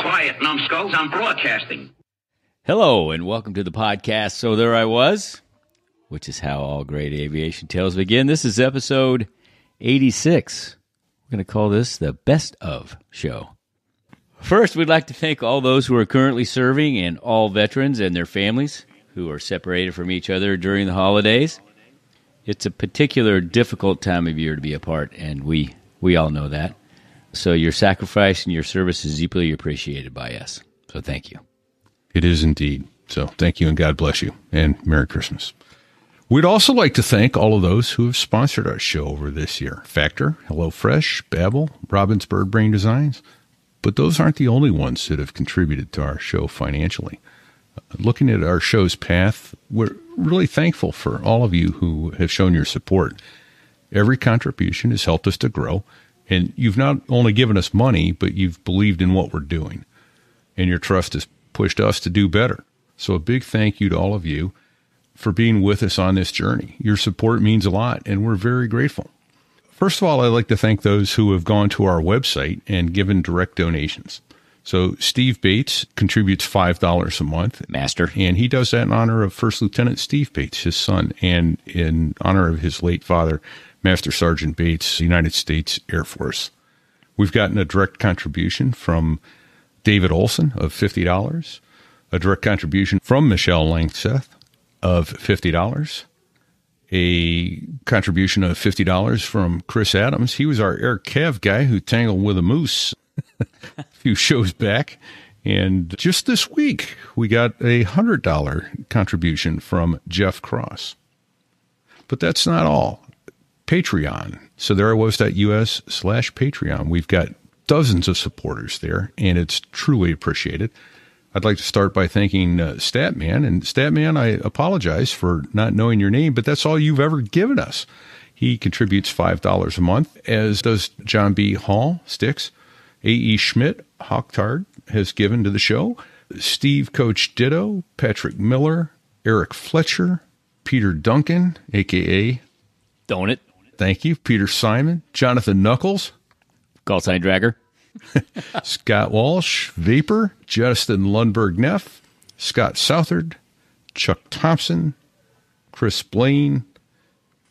Quiet, numbskulls. I'm broadcasting. Hello, and welcome to the podcast, So There I Was, which is how all great aviation tales begin. This is episode 86. We're going to call this the Best Of Show. First, we'd like to thank all those who are currently serving and all veterans and their families who are separated from each other during the holidays. It's a particular difficult time of year to be apart, and we all know that. So your sacrifice and your service is deeply appreciated by us. So thank you. It is indeed. So thank you and God bless you and Merry Christmas. We'd also like to thank all of those who have sponsored our show over this year. Factor, HelloFresh, Babbel, Robin's Bird Brain Designs. But those aren't the only ones that have contributed to our show financially. Looking at our show's path, we're really thankful for all of you who have shown your support. Every contribution has helped us to grow, and you've not only given us money, but you've believed in what we're doing. And your trust has pushed us to do better. So a big thank you to all of you for being with us on this journey. Your support means a lot, and we're very grateful. First of all, I'd like to thank those who have gone to our website and given direct donations. So Steve Bates contributes $5 a month. Master. And he does that in honor of First Lieutenant Steve Bates, his son, and in honor of his late father, Master Sergeant Bates, United States Air Force. We've gotten a direct contribution from David Olson of $50, a direct contribution from Michelle Langseth of $50, a contribution of $50 from Chris Adams. He was our Air-Cav guy who tangled with a moose a few shows back. And just this week, we got a $100 contribution from Jeff Cross. But that's not all. Patreon. So there I was.us/Patreon. We've got dozens of supporters there, and it's truly appreciated. I'd like to start by thanking Statman. And Statman, I apologize for not knowing your name, but that's all you've ever given us. He contributes $5 a month, as does John B. Hall, Sticks. A.E. Schmidt, Hawktard, has given to the show. Steve Coach Ditto, Patrick Miller, Eric Fletcher, Peter Duncan, a.k.a. Don't it. Thank you. Peter Simon, Jonathan Knuckles. Call sign dragger. Scott Walsh, Vapor, Justin Lundberg-Neff, Scott Southard, Chuck Thompson, Chris Blaine,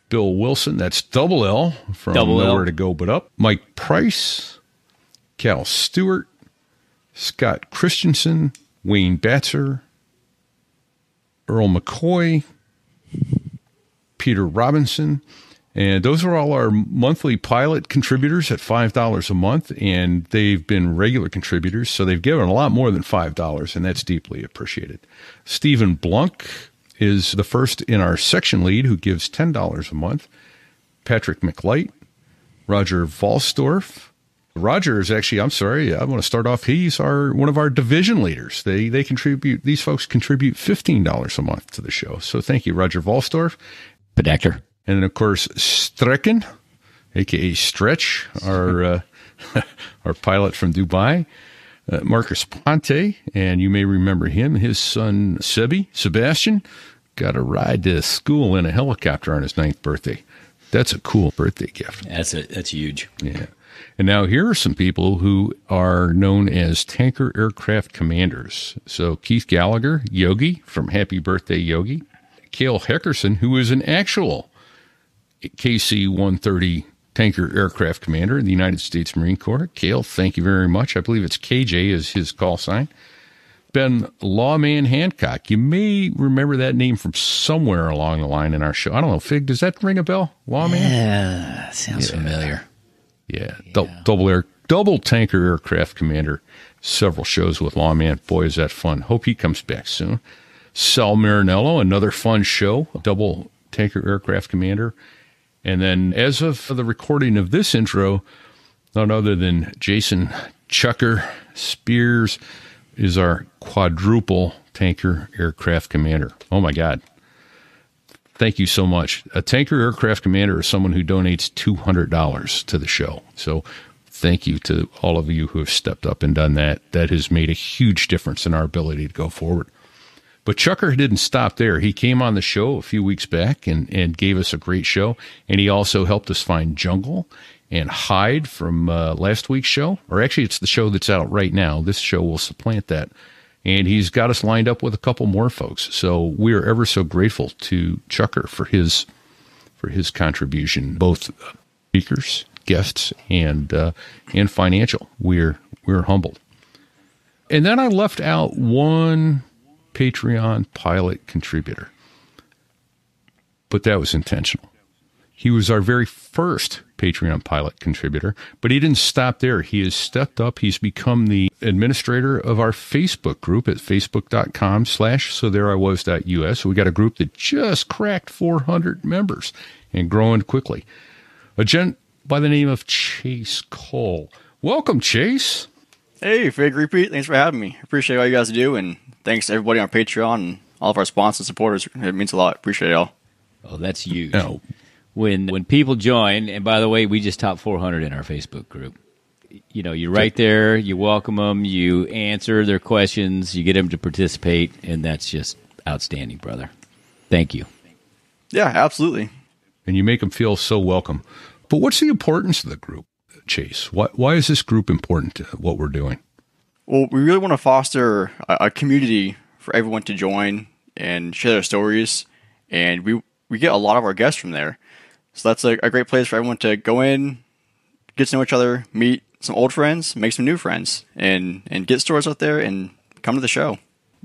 Bill Wilson, that's double L from Double Nowhere L. to Go But Up, Mike Price, Cal Stewart, Scott Christensen, Wayne Batzer, Earl McCoy, Peter Robinson. And those are all our monthly pilot contributors at $5 a month, and they've been regular contributors, so they've given a lot more than $5, and that's deeply appreciated. Stephen Blunk is the first in our section lead who gives $10 a month. Patrick McLight, Roger Volsdorf. Roger is actually, I'm going to start off, he's one of our division leaders. They contribute, these folks contribute $15 a month to the show. So thank you, Roger Volsdorf. Pedactor. And then, of course, Strecken, a.k.a. Stretch, our pilot from Dubai. Marcus Ponte, and you may remember him. His son, Sebastian, got a ride to school in a helicopter on his 9th birthday. That's a cool birthday gift. That's huge. Yeah. And now here are some people who are known as Tanker Aircraft Commanders. So Keith Gallagher, Yogi, from Happy Birthday Yogi. Cale Heckerson, who is an actual KC-130 Tanker Aircraft Commander in the United States Marine Corps. Cale, thank you very much. I believe it's KJ is his call sign. Ben Lawman Hancock. You may remember that name from somewhere along the line in our show. I don't know, Fig, does that ring a bell? Lawman? Yeah, sounds familiar. Yeah. Double Tanker Aircraft Commander. Several shows with Lawman. Boy, is that fun. Hope he comes back soon. Sal Marinello, another fun show. Double Tanker Aircraft Commander. And then as of the recording of this intro, none other than Jason Chucker Spears is our quadruple Tanker Aircraft Commander. Oh, my God. Thank you so much. A Tanker Aircraft Commander is someone who donates $200 to the show. So thank you to all of you who have stepped up and done that. That has made a huge difference in our ability to go forward. But Chucker didn't stop there. He came on the show a few weeks back and gave us a great show. And he also helped us find Jungle. and Hyde from last week's show. Or actually, it's the show that's out right now. This show will supplant that. And he's got us lined up with a couple more folks. So we are ever so grateful to Chucker for his contribution, both speakers, guests, and financial. We're humbled. And then I left out one Patreon pilot contributor, but that was intentional. He was our very first Patreon pilot contributor, but he didn't stop there. He has stepped up. He's become the administrator of our Facebook group at facebook.com/sothereiwas.us. We got a group that just cracked 400 members and growing quickly. A gent by the name of Chase Cole. Welcome, Chase. Hey, Fig Repeat. Thanks for having me. Appreciate all you guys do, and thanks to everybody on Patreon and all of our sponsors and supporters. It means a lot. Appreciate it all. Oh, that's huge. No. When people join, and by the way, we just topped 400 in our Facebook group. You know, you're right there, you welcome them, you answer their questions, you get them to participate, and that's just outstanding, brother. Thank you. Yeah, absolutely. And you make them feel so welcome. But what's the importance of the group, Chase? Why is this group important to what we're doing? Well, we really want to foster a community for everyone to join and share their stories, and we get a lot of our guests from there. So that's a great place for everyone to go in, get to know each other, meet some old friends, make some new friends, and get stories out there and come to the show.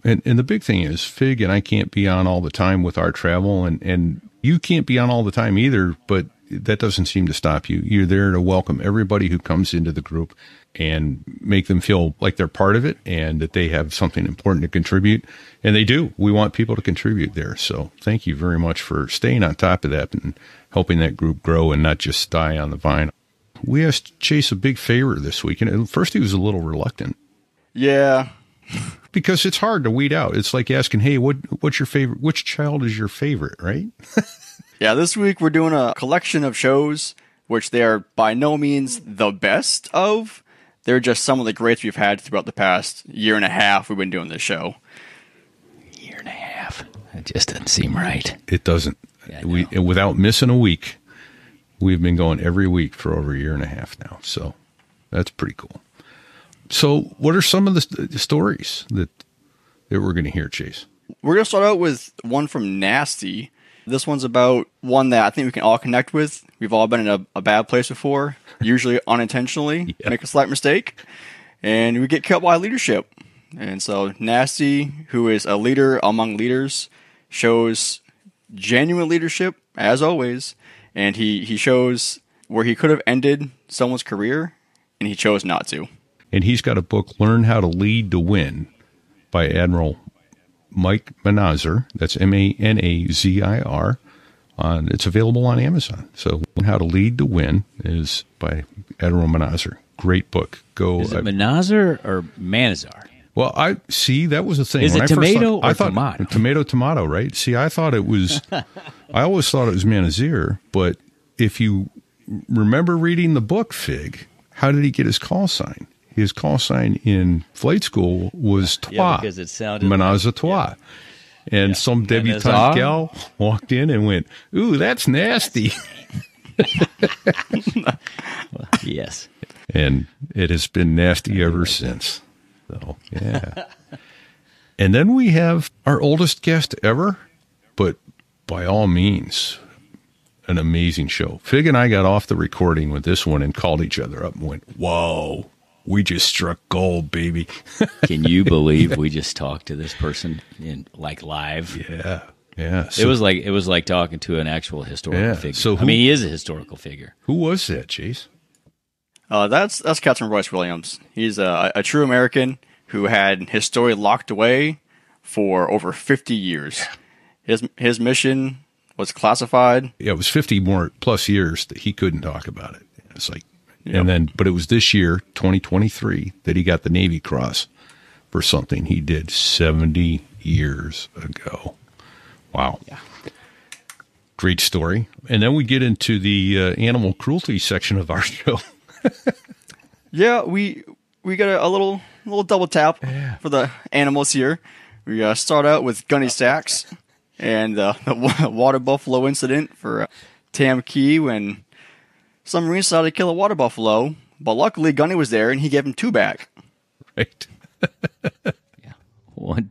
And the big thing is, Fig and I can't be on all the time with our travel, and you can't be on all the time either, but that doesn't seem to stop you. You're there to welcome everybody who comes into the group and make them feel like they're part of it and that they have something important to contribute. And they do. We want people to contribute there. So thank you very much for staying on top of that and helping that group grow and not just die on the vine. We asked Chase a big favor this week, and at first he was a little reluctant. Yeah. Because it's hard to weed out. It's like asking, hey, what's your favorite? Which child is your favorite, right? Yeah, this week we're doing a collection of shows, which they are by no means the best of. They're just some of the greats we've had throughout the past year and a half we've been doing this show. Year and a half. It just doesn't seem right. It doesn't. Yeah, without missing a week, we've been going every week for over a year and a half now. So that's pretty cool. So what are some of the stories that we're going to hear, Chase? We're going to start out with one from Nasty. This one's about one that I think we can all connect with. We've all been in a bad place before, usually unintentionally, make a slight mistake, and we get killed by leadership. And so Nasty, who is a leader among leaders, shows genuine leadership, as always, and he shows where he could have ended someone's career, and he chose not to. And he's got a book, Learn How to Lead to Win, by Admiral Mike Manazir. That's Manazir. It's available on Amazon. So Learn How to Lead to Win is by Admiral Manazir. Great book. Is it Manazir or Manazar? Well, that was the thing. Is when it tomato or tomato? Tomato, right? See, I thought it was, I always thought it was Manazir, but if you remember reading the book, Fig, how did he get his call sign? His call sign in flight school was Toi. Yeah, because it sounded Manazir Toi. Yeah. And some debutante gal walked in and went, ooh, that's nasty. Yes. And it has been nasty ever since. So, yeah. And then we have our oldest guest ever, but by all means, an amazing show. Fig and I got off the recording with this one and called each other up and went, whoa, we just struck gold, baby. Can you believe we just talked to this person in live? Yeah. Yeah. So, it was like talking to an actual historical figure. So he is a historical figure. Who was that, Chase? That's Capt Royce Williams. He's a true American who had his story locked away for over 50 years. His mission was classified. Yeah, it was 50 more plus years that he couldn't talk about it. It's like, but it was this year, 2023, that he got the Navy Cross for something he did 70 years ago. Wow. Yeah. Great story. And then we get into the animal cruelty section of our show. Yeah, we got a little double tap for the animals here. We start out with Gunny Sachs and the water buffalo incident for Tam Key when some Marines decided to kill a water buffalo, but luckily Gunny was there and he gave him 2 back. Right. Yeah. One.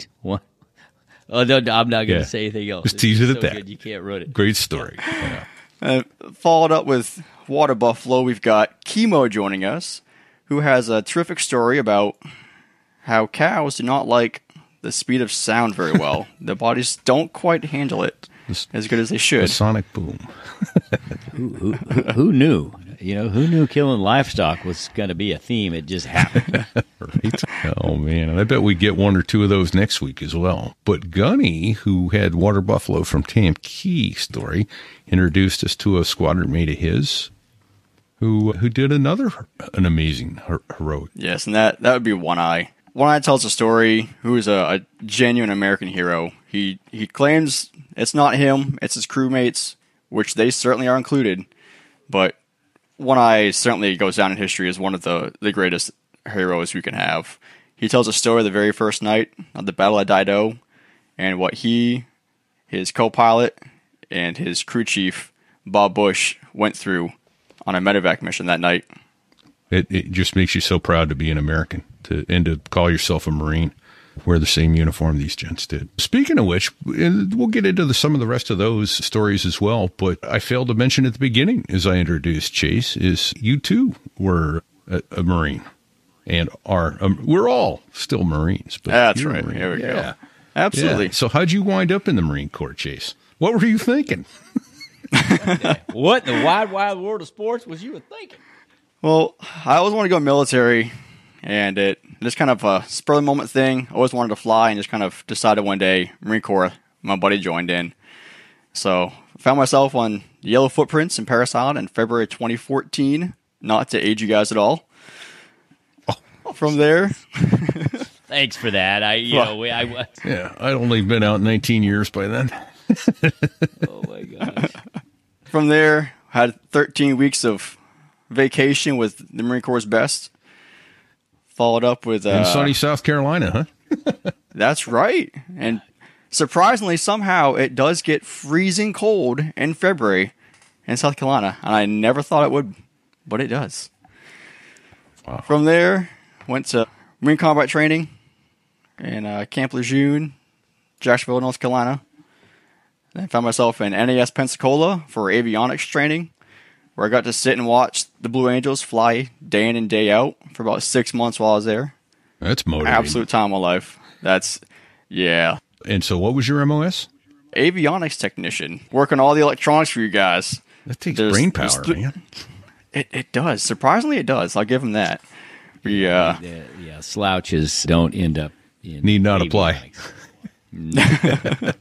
Oh, no, I'm not going to say anything else. Just tease it at that. Good, you can't run it. Great story. Yeah. Followed up with water buffalo, we've got Kemo joining us, who has a terrific story about how cows do not like the speed of sound very well. Their bodies don't quite handle it as good as they should. A sonic boom. Who knew? Who knew killing livestock was going to be a theme? It just happened. Right? Oh, man. And I bet we get 1 or 2 of those next week as well. But Gunny, who had water buffalo from Tam Key story, introduced us to a squadron mate of his who did an amazing heroic. Yes, and that would be One Eye. One Eye tells a story who is a genuine American hero. He claims it's not him, it's his crewmates, which they certainly are included. But One Eye certainly goes down in history as one of the greatest heroes we can have. He tells a story of the very first night of the Battle of Dido and what he, his co-pilot, and his crew chief, Bob Bush, went through on a medevac mission that night. It just makes you so proud to be an American and to call yourself a Marine. Wear the same uniform these gents did. Speaking of which, and we'll get into some of the rest of those stories as well, but I failed to mention at the beginning as I introduced Chase is you too were a Marine and we're all still Marines. But that's right. Here we go. Absolutely. Yeah. So how'd you wind up in the Marine Corps, Chase? What were you thinking? What in the wide world of sports was you thinking? Well, I always wanted to go military, and it just kind of a spur of the moment thing. I always wanted to fly, and just kind of decided one day, Marine Corps, my buddy joined in. So I found myself on Yellow Footprints in Parris Island in February 2014, not to age you guys at all. From there... Thanks for that. I'd only been out 19 years by then. Oh, my gosh. From there, had 13 weeks of vacation with the Marine Corps' best. Followed up with... in sunny South Carolina, huh? That's right. And surprisingly, somehow, it does get freezing cold in February in South Carolina. And I never thought it would, but it does. Wow. From there, went to Marine Combat Training in Camp Lejeune, Jacksonville, North Carolina. Then found myself in NAS Pensacola for avionics training, where I got to sit and watch the Blue Angels fly day in and day out for about 6 months while I was there. That's motivating. Absolute time of my life. Yeah. And so what was your MOS? Avionics technician. Working all the electronics for you guys. That takes brain power, man. It does. Surprisingly, it does. I'll give them that. Slouches don't end up in need not avionics. Apply.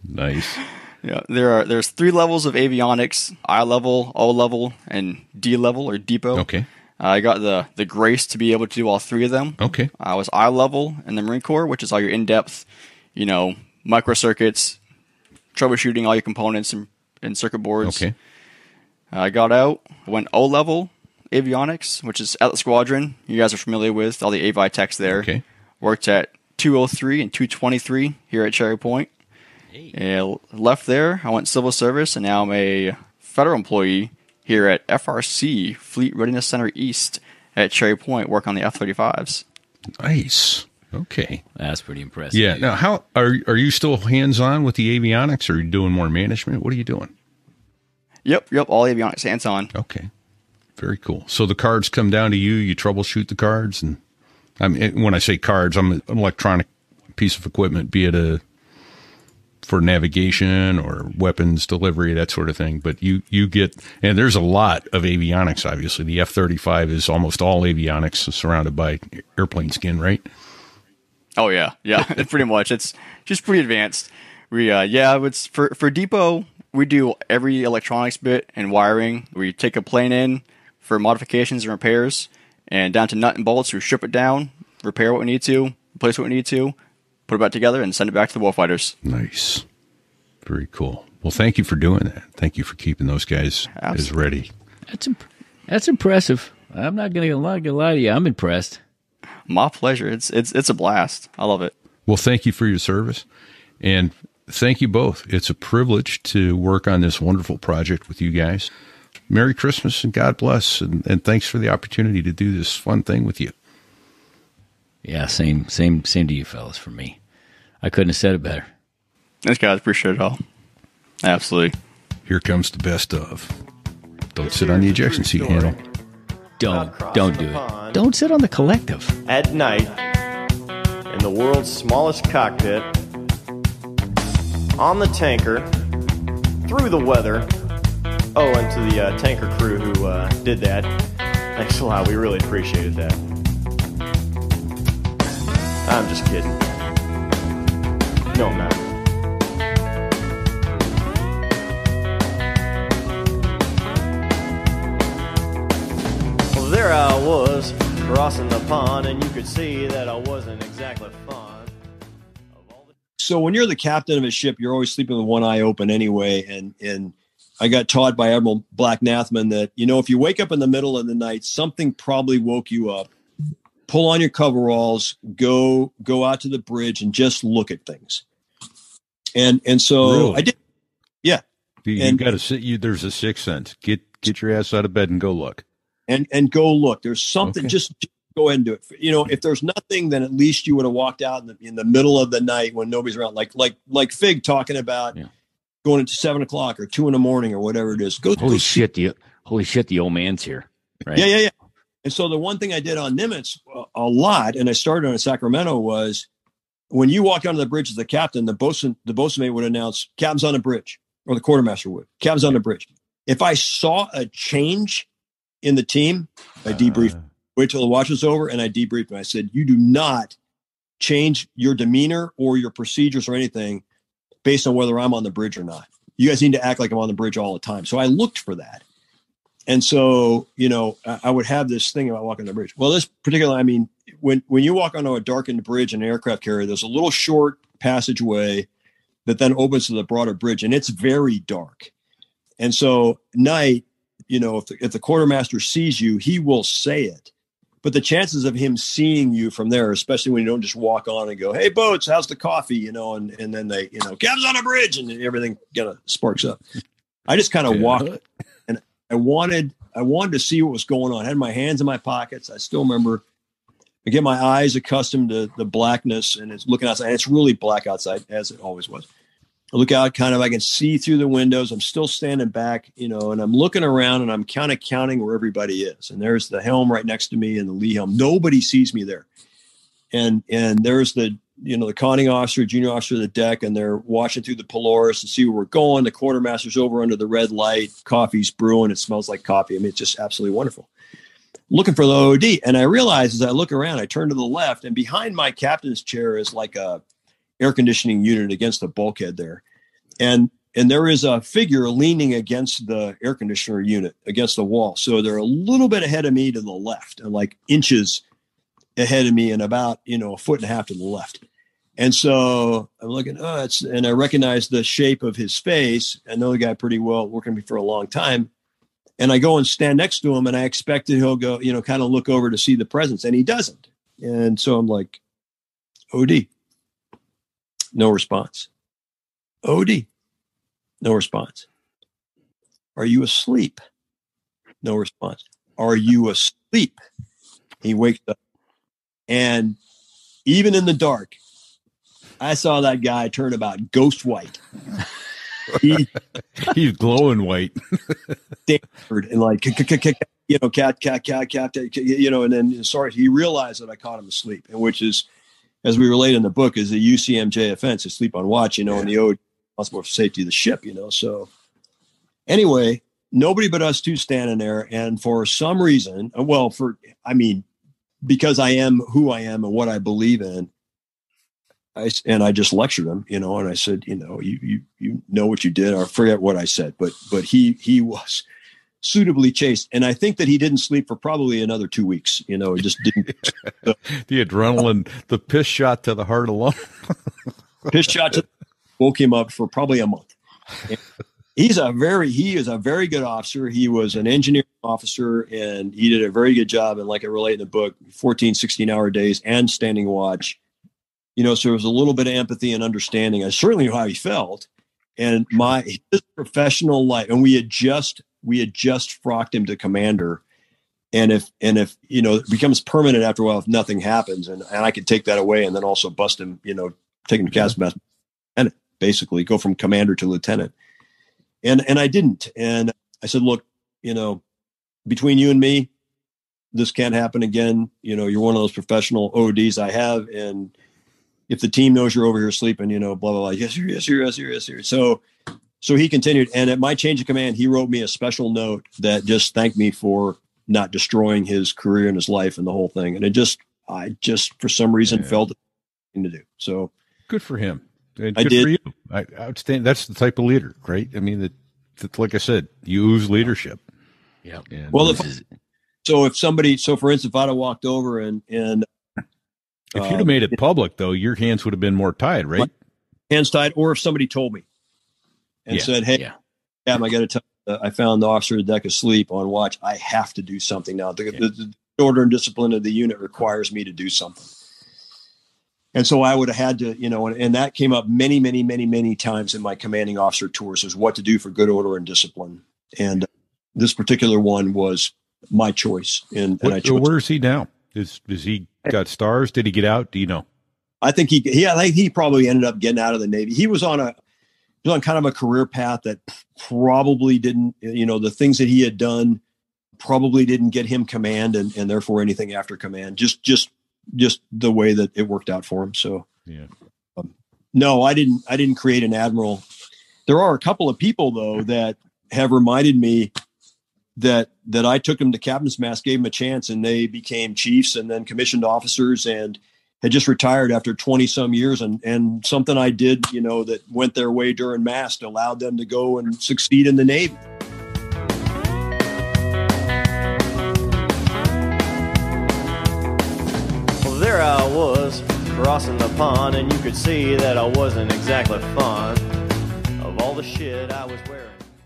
Nice. Yeah, there's 3 levels of avionics: I level, O level, and D level or depot. Okay. I got the grace to be able to do all 3 of them. Okay. I was I level in the Marine Corps, which is all your in-depth, microcircuits, troubleshooting all your components and circuit boards. Okay. I got out, went O level avionics, which is at the squadron. You guys are familiar with all the avi techs there. Okay. Worked at 203 and 223 here at Cherry Point. And left there, I went civil service, and now I'm a federal employee here at FRC, Fleet Readiness Center East at Cherry Point, work on the F-35s. Nice. Okay. That's pretty impressive. Yeah. Now, how are you still hands-on with the avionics, or are you doing more management? What are you doing? Yep, all avionics, hands-on. Okay. Very cool. So the cards come down to you, you troubleshoot the cards, and when I say cards, I'm an electronic piece of equipment, be it for navigation or weapons delivery, that sort of thing. But you get, and there's a lot of avionics, obviously. The F-35 is almost all avionics surrounded by airplane skin, right? Oh, yeah, pretty much. It's just pretty advanced. It's for depot, we do every electronics bit and wiring. We take a plane in for modifications and repairs, and down to nut and bolts, we strip it down, repair what we need to, replace what we need to, put it back together, and send it back to the warfighters. Nice. Very cool. Well, thank you for doing that. Thank you for keeping those guys as ready. That's impressive. I'm not gonna lie to you. I'm impressed. My pleasure. It's a blast. I love it. Well, thank you for your service, and thank you both. It's a privilege to work on this wonderful project with you guys. Merry Christmas and God bless. And thanks for the opportunity to do this fun thing with you. Yeah, same to you fellas from me. I couldn't have said it better. Thanks, guys. Appreciate it all. Absolutely. Here comes the best of. Don't sit on the ejection seat handle. Don't do it. Don't sit on the collective. At night, in the world's smallest cockpit, on the tanker, through the weather. Oh, and to the tanker crew who did that, thanks a lot. We really appreciated that. I'm just kidding. No, I'm not. Well, there I was, crossing the pond, and you could see that I wasn't exactly fond of all the... So when you're the captain of a ship, you're always sleeping with one eye open anyway, and I got taught by Admiral Black Nathman that, if you wake up in the middle of the night, something probably woke you up. Pull on your coveralls, go out to the bridge and just look at things. And so really? I did. Yeah. You got to sit. There's a sixth sense. Get your ass out of bed and go look. And go look. There's something. Okay. Just go ahead and do it. If there's nothing, then at least you would have walked out in the middle of the night when nobody's around. Like Fig talking about going into 7 o'clock or 2 a.m. or whatever it is. Holy shit! The old man's here. Right? Yeah. And so the one thing I did on Nimitz a lot, and I started on in Sacramento, was when you walk onto the bridge as the captain, the bosun mate would announce, "Captain's on the bridge," or the quartermaster would, "Captain's on the bridge." If I saw a change in the team, I debriefed. Wait till the watch was over, and I debriefed. And I said, "You do not change your demeanor or your procedures or anything based on whether I'm on the bridge or not. You guys need to act like I'm on the bridge all the time." So I looked for that. And so, I would have this thing about walking on the bridge. Well, this particular, when you walk onto a darkened bridge in an aircraft carrier, there's a little short passageway that then opens to the broader bridge, and it's very dark. And so night, if the quartermaster sees you, he will say it. But the chances of him seeing you from there, especially when you don't just walk on and go, "Hey, boats, how's the coffee?" and then they, "Captain's on a bridge," and everything kind of sparks up. I just kind of walked, and I wanted to see what was going on. I had my hands in my pockets. I still remember. I get my eyes accustomed to the blackness, and it's looking outside. And it's really black outside, as it always was. I look out, I can see through the windows. I'm still standing back, and I'm looking around, and I'm kind of counting where everybody is. And there's the helm right next to me and the lee helm. Nobody sees me there. And there's the conning officer, junior officer of the deck, and they're watching through the Polaris to see where we're going. The quartermaster's over under the red light. Coffee's brewing. It smells like coffee. It's just absolutely wonderful. Looking for the OOD. And I realize as I look around, I turn to the left, and behind my captain's chair is like a air conditioning unit against the bulkhead there. And there is a figure leaning against the air conditioner unit against the wall. So they're a little bit ahead of me to the left, and like inches ahead of me, and about, a foot and a half to the left. And so I'm looking, and I recognize the shape of his face. I know the guy pretty well, working with me for a long time. And I go and stand next to him, and I expected he'll go, kind of look over to see the presence, and he doesn't. And so I'm like, "OD." No response. "OD." No response. "Are you asleep?" No response. "Are you asleep?" He wakes up. And even in the dark, I saw that guy turn about ghost white. He's glowing white. And like, cat, and then he realized that I caught him asleep, and which is, as we relate in the book, is a UCMJ offense to sleep on watch, and the OD responsible for safety of the ship, So anyway, nobody but us two standing there. And for some reason, because I am who I am and what I believe in, I just lectured him, and I said, you know what you did. I forget what I said, but he was suitably chased. And I think that he didn't sleep for probably another 2 weeks, it just didn't. The adrenaline, the piss shot to the heart alone. Piss shot woke him up for probably a month. He is a very good officer. He was an engineering officer, and he did a very good job. And like I relate in the book, 14, 16-hour days and standing watch. So there was a little bit of empathy and understanding. I certainly knew how he felt, and his professional life. And we had just we had just frocked him to commander. And if it becomes permanent after a while, if nothing happens, and I could take that away and then also bust him, take him to Castle and basically go from commander to lieutenant. And I didn't. And I said, look, between you and me, this can't happen again. You're one of those professional ODs I have. And if the team knows you're over here sleeping, blah, blah, blah. Yes, sir. So he continued. And at my change of command, he wrote me a special note that just thanked me for not destroying his career and his life and the whole thing. And I just for some reason felt it thing to do. So good for him. And I good did. for you. Outstanding. That's the type of leader, right? I mean, like I said, you ooze leadership. Yeah. Well, for instance, if I'd have walked over and if you'd have made it public, though, your hands would have been more tied, right? Hands tied, or if somebody told me and said, "Hey, I got to tell you, I found the officer at the deck asleep on watch. I have to do something now. The order and discipline of the unit requires me to do something." And so I would have had to, and that came up many, many, many, many times in my commanding officer tours, is what to do for good order and discipline. And this particular one was my choice. And I chose. Where is he now? Is he got stars? Did he get out? Do you know? I think he probably ended up getting out of the Navy. He was on kind of a career path that probably didn't, the things that he had done probably didn't get him command and therefore anything after command, just the way that it worked out for him. So no, I didn't create an admiral. There are a couple of people though that have reminded me that I took them to captain's mast, gave them a chance, and they became chiefs and then commissioned officers and had just retired after 20 some years. And something I did, that went their way during mast allowed them to go and succeed in the Navy. Well, there I was crossing the pond, and you could see that I wasn't exactly fond of all the shit I was wearing.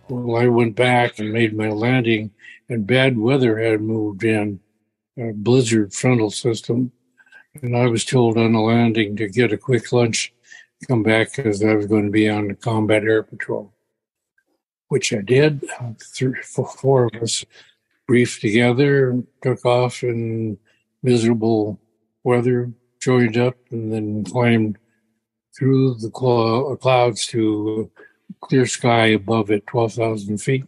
Well, I went back and made my landing, and bad weather had moved in, a blizzard frontal system. And I was told on the landing to get a quick lunch, come back because I was going to be on the combat air patrol, which I did. 4 of us briefed together, took off in miserable weather, joined up, and then climbed through the clouds to clear sky above at 12,000 feet.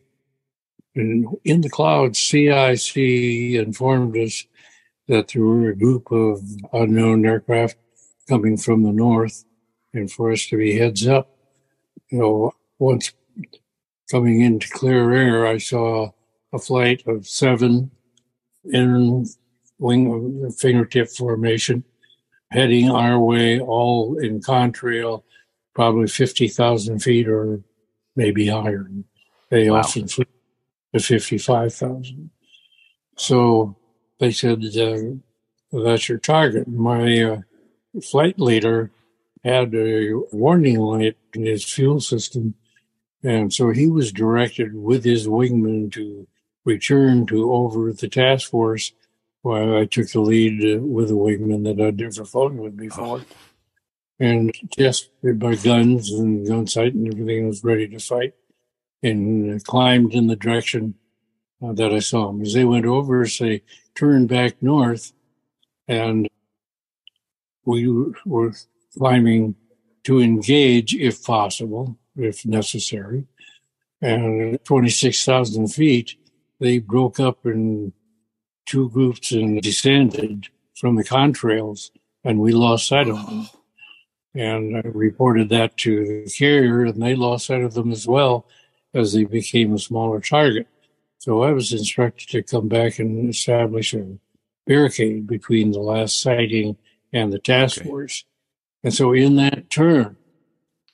And in the clouds, CIC informed us that there were a group of unknown aircraft coming from the north, and for us to be heads up. Once coming into clear air, I saw a flight of 7 in wing fingertip formation heading our way, all in contrail, probably 50,000 feet or maybe higher. They often flew to 55,000. So they said, that's your target. My flight leader had a warning light in his fuel system, and so he was directed with his wingman to return to over the task force while I took the lead with a wingman that I'd never flown with before. And just by guns and gun sight and everything, was ready to fight, and climbed in the direction that I saw them. As they went over, they turned back north, and we were climbing to engage if possible, if necessary. And at 26,000 feet, they broke up in 2 groups and descended from the contrails, and we lost sight of them. And I reported that to the carrier, and they lost sight of them as well as they became a smaller target. So I was instructed to come back and establish a barricade between the last sighting and the task force. And so in that turn,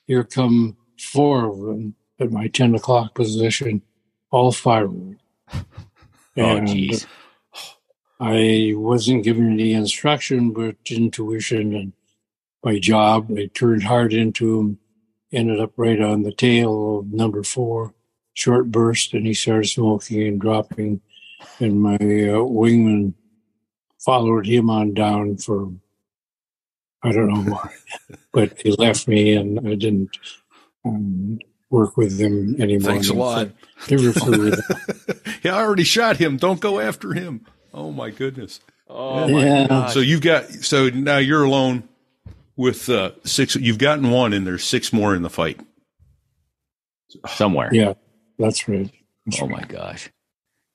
here come 4 of them at my 10 o'clock position, all firing. And I wasn't given any instruction, but intuition and my job. I turned hard into him, ended up right on the tail of number 4, short burst, and he started smoking and dropping. And my wingman followed him on down for, I don't know why, but he left me and I didn't work with them anymore. Thanks a lot. Never flew with them. Yeah, I already shot him. Don't go after him. Oh my goodness. Oh my gosh. So now you're alone with 6. You've gotten 1, and there's 6 more in the fight somewhere. Yeah, that's right. My gosh.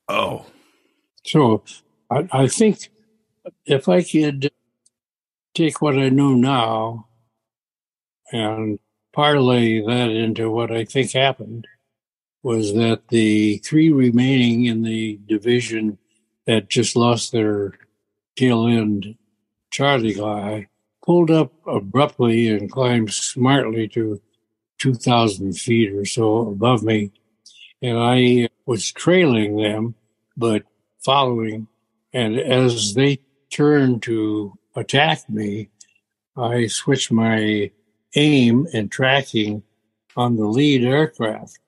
Oh. So I think if I could take what I know now and parlay that into what I think happened, was that the 3 remaining in the division that just lost their tail end Charlie guy pulled up abruptly and climbed smartly to 2,000 feet or so above me. And I was trailing them, but following. And as they turned to attack me, I switched my aim and tracking on the lead aircraft.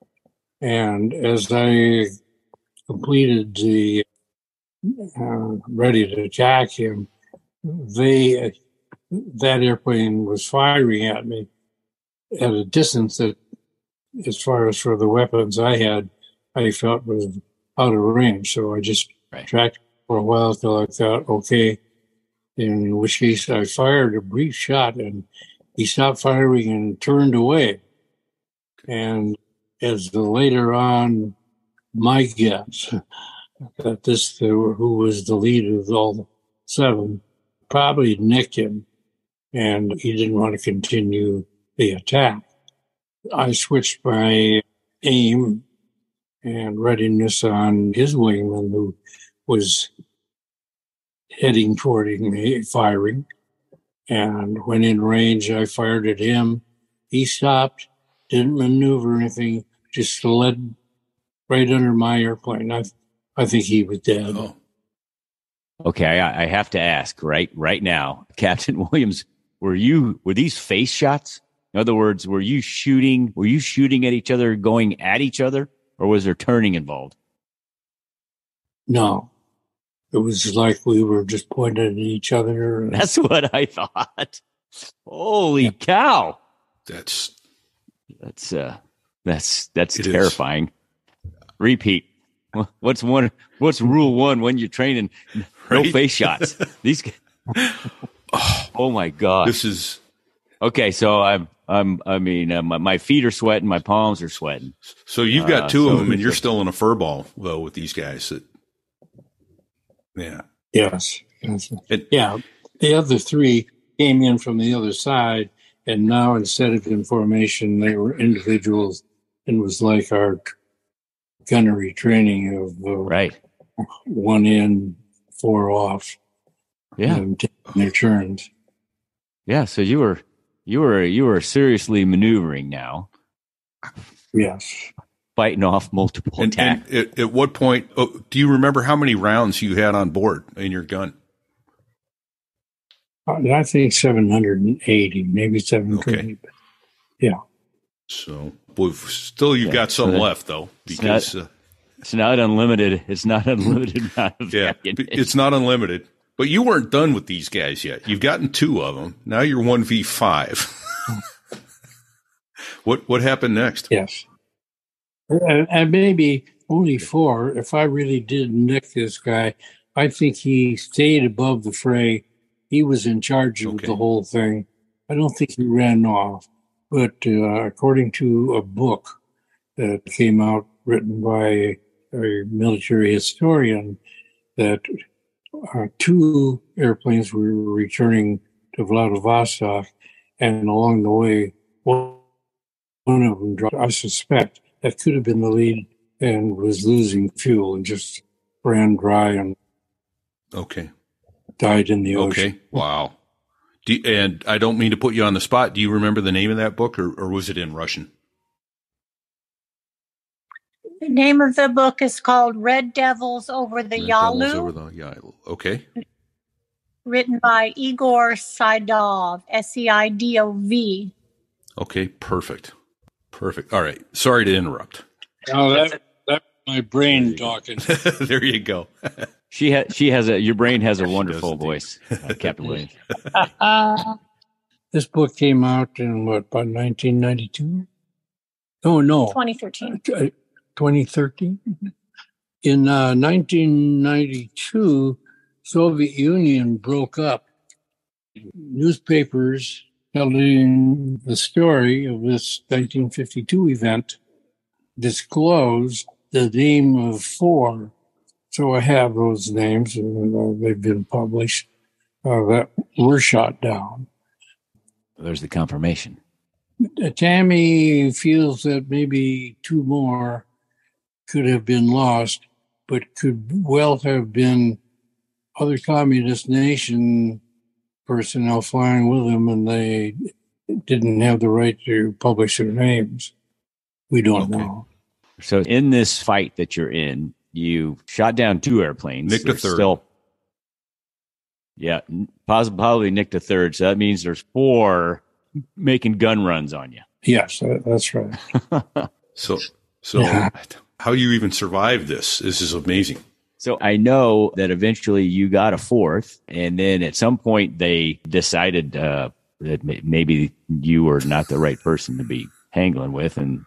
And as I completed the ready to attack him, that airplane was firing at me at a distance that, as far as for the weapons I had, I felt was out of range. So I just tracked for a while till I thought, okay, in which case I fired a brief shot and he stopped firing and turned away. And as the later on, my guess that this, who was the lead of all 7, probably nicked him and he didn't want to continue the attack. I switched my aim and readiness on his wingman, who was heading toward me, firing. And when in range, I fired at him. He stopped, didn't maneuver anything, just slid right under my airplane. I think he was dead. Oh. Okay, I have to ask right now, Captain Williams, were these face shots? In other words, were you shooting at each other, going at each other, or was there turning involved? No. It was like we were just pointing at each other. That's what I thought. Holy cow. That's terrifying. Repeat. What's rule 1 when you're training? No face shots. These. Oh my God. This is okay. So my feet are sweating. My palms are sweating. So you've got 2 of them, and you're still in a fur ball though with these guys. Yeah. Yes. Yeah. The other 3 came in from the other side, and now instead of in formation, they were individuals, and was like our gunnery training of 1 in, 4 off. Yeah. And taking their turns. Yeah. So you were seriously maneuvering now. Yes. Fighting off multiple attacks. And at what point, do you remember how many rounds you had on board in your gun? I think 780, maybe 720. Okay. Yeah. So you've got some left though, because it's not unlimited. It's not unlimited amount of it's not unlimited. But you weren't done with these guys yet. You've gotten 2 of them. Now you're 1v5. What happened next? Yes. And maybe only 4. If I really did nick this guy, I think he stayed above the fray. He was in charge of the whole thing. I don't think he ran off. But according to a book that came out written by a military historian, that 2 airplanes were returning to Vladivostok, and along the way, one of them dropped. I suspect that could have been the lead and was losing fuel and just ran dry and died in the ocean. Okay, wow. And I don't mean to put you on the spot. Do you remember the name of that book, or was it in Russian? The name of the book is called Red Devils Over the Yalu. Okay. Written by Igor Seidov, Seidov. Okay, perfect. All right. Sorry to interrupt. Oh, that's my brain talking. There you go. Your brain has a wonderful voice, Captain Williams. This book came out in about 1992? Oh, no. 2013. 2013? Mm-hmm. In 1992, Soviet Union broke up. Newspapers telling the story of this 1952 event disclosed the name of 4. So I have those names, and they've been published, that were shot down. There's the confirmation. Tammy feels that maybe 2 more could have been lost, but could well have been other communist nation personnel flying with them, and they didn't have the right to publish their names. We don't know. So in this fight that you're in, you shot down 2 airplanes. Nicked a third. Still, probably nicked a third. So that means there's 4 making gun runs on you. Yes, that's right. So how do you even survive this? This is amazing. So I know that eventually you got a 4th, and then at some point they decided that maybe you were not the right person to be hangling with, and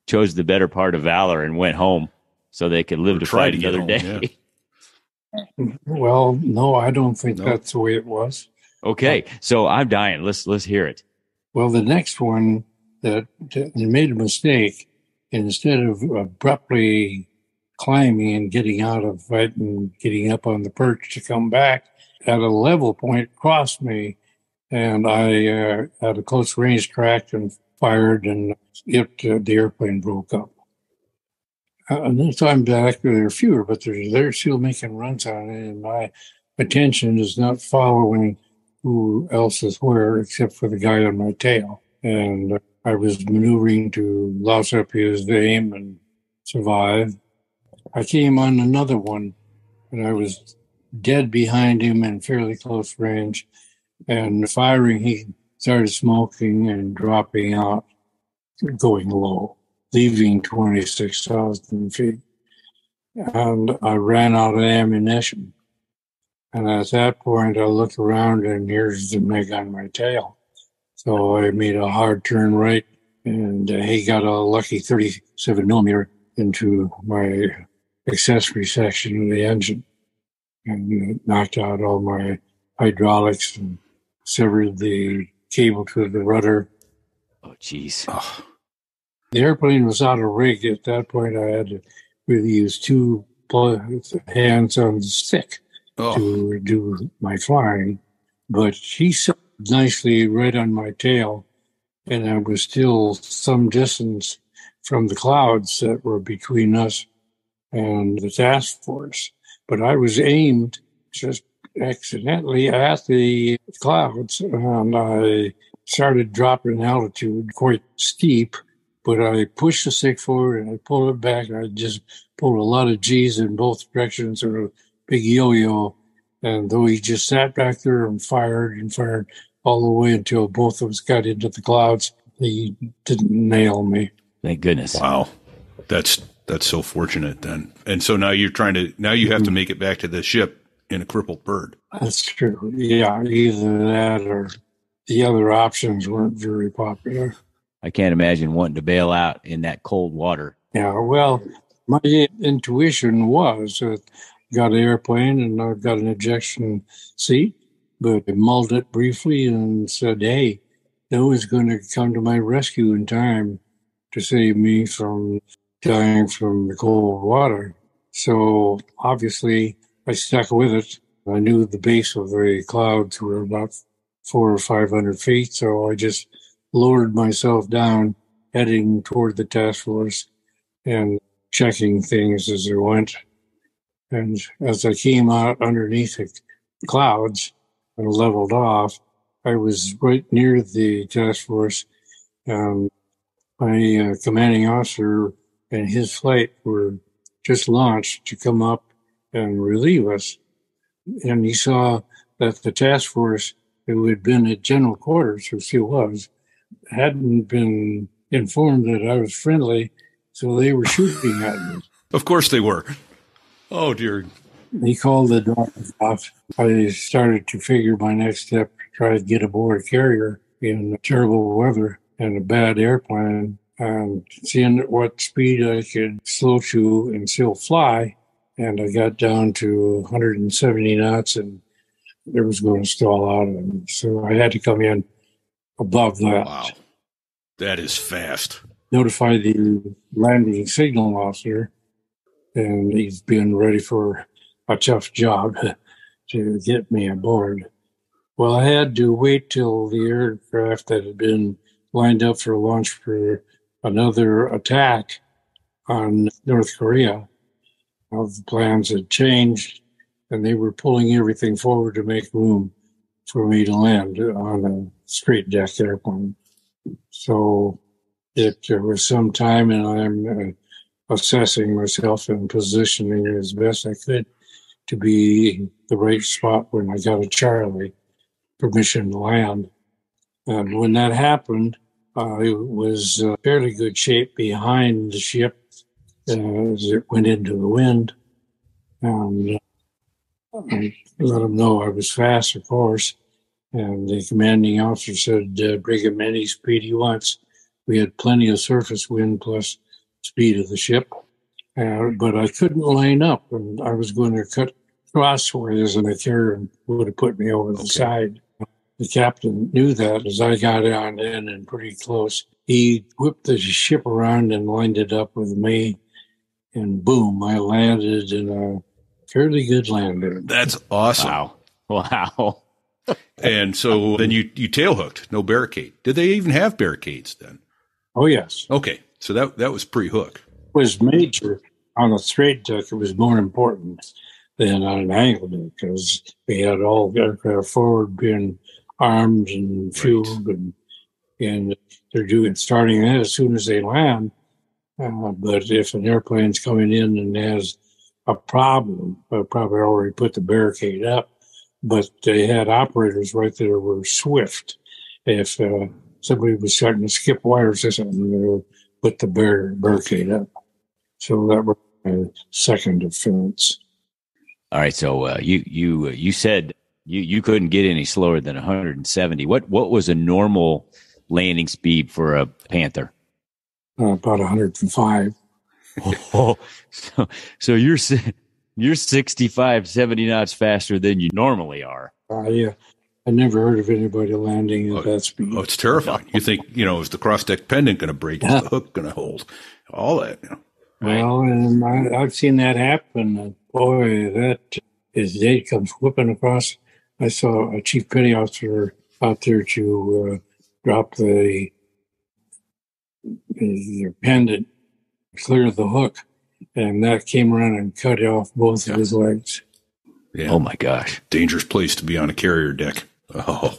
chose the better part of valor and went home so they could live to fight another day. Yeah. Well, no, I don't think that's the way it was. Okay, so I'm dying. Let's hear it. Well, the next one that they made a mistake. Instead of abruptly climbing and getting out of it and getting up on the perch to come back, at a level point crossed me, and I at a close range cracked and fired, and the airplane broke up. And this time back, there are fewer, but they're still making runs on it, and my attention is not following who else is where except for the guy on my tail. And I was maneuvering to louse up his aim and survive. I came on another one, and I was dead behind him in fairly close range. And firing, he started smoking and dropping out, going low, leaving 26,000 feet. And I ran out of ammunition. And at that point, I looked around, and here's the Meg on my tail. So I made a hard turn right, and he got a lucky 37 millimeter into my accessory section of the engine, and it knocked out all my hydraulics and severed the cable to the rudder. Oh, jeez. The airplane was out of rig. At that point, I had to really use 2 hands on the stick to do my flying. But he sat nicely right on my tail, and I was still some distance from the clouds that were between us and the task force. But I was aimed just accidentally at the clouds, and I started dropping altitude quite steep, but I pushed the stick forward and I pulled it back, and I just pulled a lot of G's in both directions, or a big yo-yo. And though he just sat back there and fired all the way until both of us got into the clouds, he didn't nail me. Thank goodness. Wow. That's so fortunate then. And so now you have to make it back to the ship in a crippled bird. That's true. Yeah, either that or the other options weren't very popular. I can't imagine wanting to bail out in that cold water. Yeah, well, my intuition was that I got an airplane and I got an ejection seat, but I mulled it briefly and said, hey, no one's going to come to my rescue in time to save me from dying from the cold water. So obviously I stuck with it. I knew the base of the clouds were about 400 or 500 feet, so I just lowered myself down, heading toward the task force and checking things as I went. And as I came out underneath the clouds and leveled off, I was right near the task force. My commanding officer and his flight were just launched to come up and relieve us. And he saw that the task force, who had been at general quarters, who still was, hadn't been informed that I was friendly, so they were shooting at me. Of course they were. Oh, dear. He called the doctors off. I started to figure my next step to try to get aboard a carrier in terrible weather and a bad airplane. and seeing at what speed I could slow to and still fly. And I got down to 170 knots, and it was going to stall out of me. So I had to come in above that. Wow. That is fast. Notify the landing signal officer, and he's been ready for a tough job to get me aboard. Well, I had to wait till the aircraft that had been lined up for launch for another attack on North Korea. All the plans had changed, and they were pulling everything forward to make room for me to land on a straight deck airplane. So it was some time, and I'm assessing myself and positioning as best I could to be the right spot when I got a Charlie permission to land. And when that happened, I was fairly good shape behind the ship as it went into the wind. And I let them know I was fast, of course. And the commanding officer said, bring him any speed he wants. We had plenty of surface wind plus speed of the ship. But I couldn't line up, and I was going to cut crossways in the carrier and would have put me over the side. The captain knew that as I got on in and pretty close. He whipped the ship around and lined it up with me, and boom, I landed in a fairly good landing. That's awesome. Wow. And so then you tail hooked, no barricade. Did they even have barricades then? Oh, yes. Okay, so that was pre-hook. It was major. On a straight deck, it was more important than on an angle deck because we had all aircraft forward being armed and fueled, and they're starting that as soon as they land. But if an airplane's coming in and has a problem, they'll probably already put the barricade up. But they had operators right there who were swift. If somebody was starting to skip wires or something, they would put the barricade up. So that was my second defense. All right. So you said you couldn't get any slower than 170. What was a normal landing speed for a Panther? About 105. Oh, so you're 65, 70 knots faster than you normally are. Yeah. I never heard of anybody landing at that speed. Oh, it's terrifying. You think, is the cross-deck pendant going to break? Is the hook going to hold? All that, Well, and I've seen that happen. Boy, that as day comes whipping across. I saw a chief petty officer out there to drop the pendant, clear the hook, and that came around and cut off both of his legs. Yeah. Oh my gosh! Dangerous place to be on a carrier deck. Oh,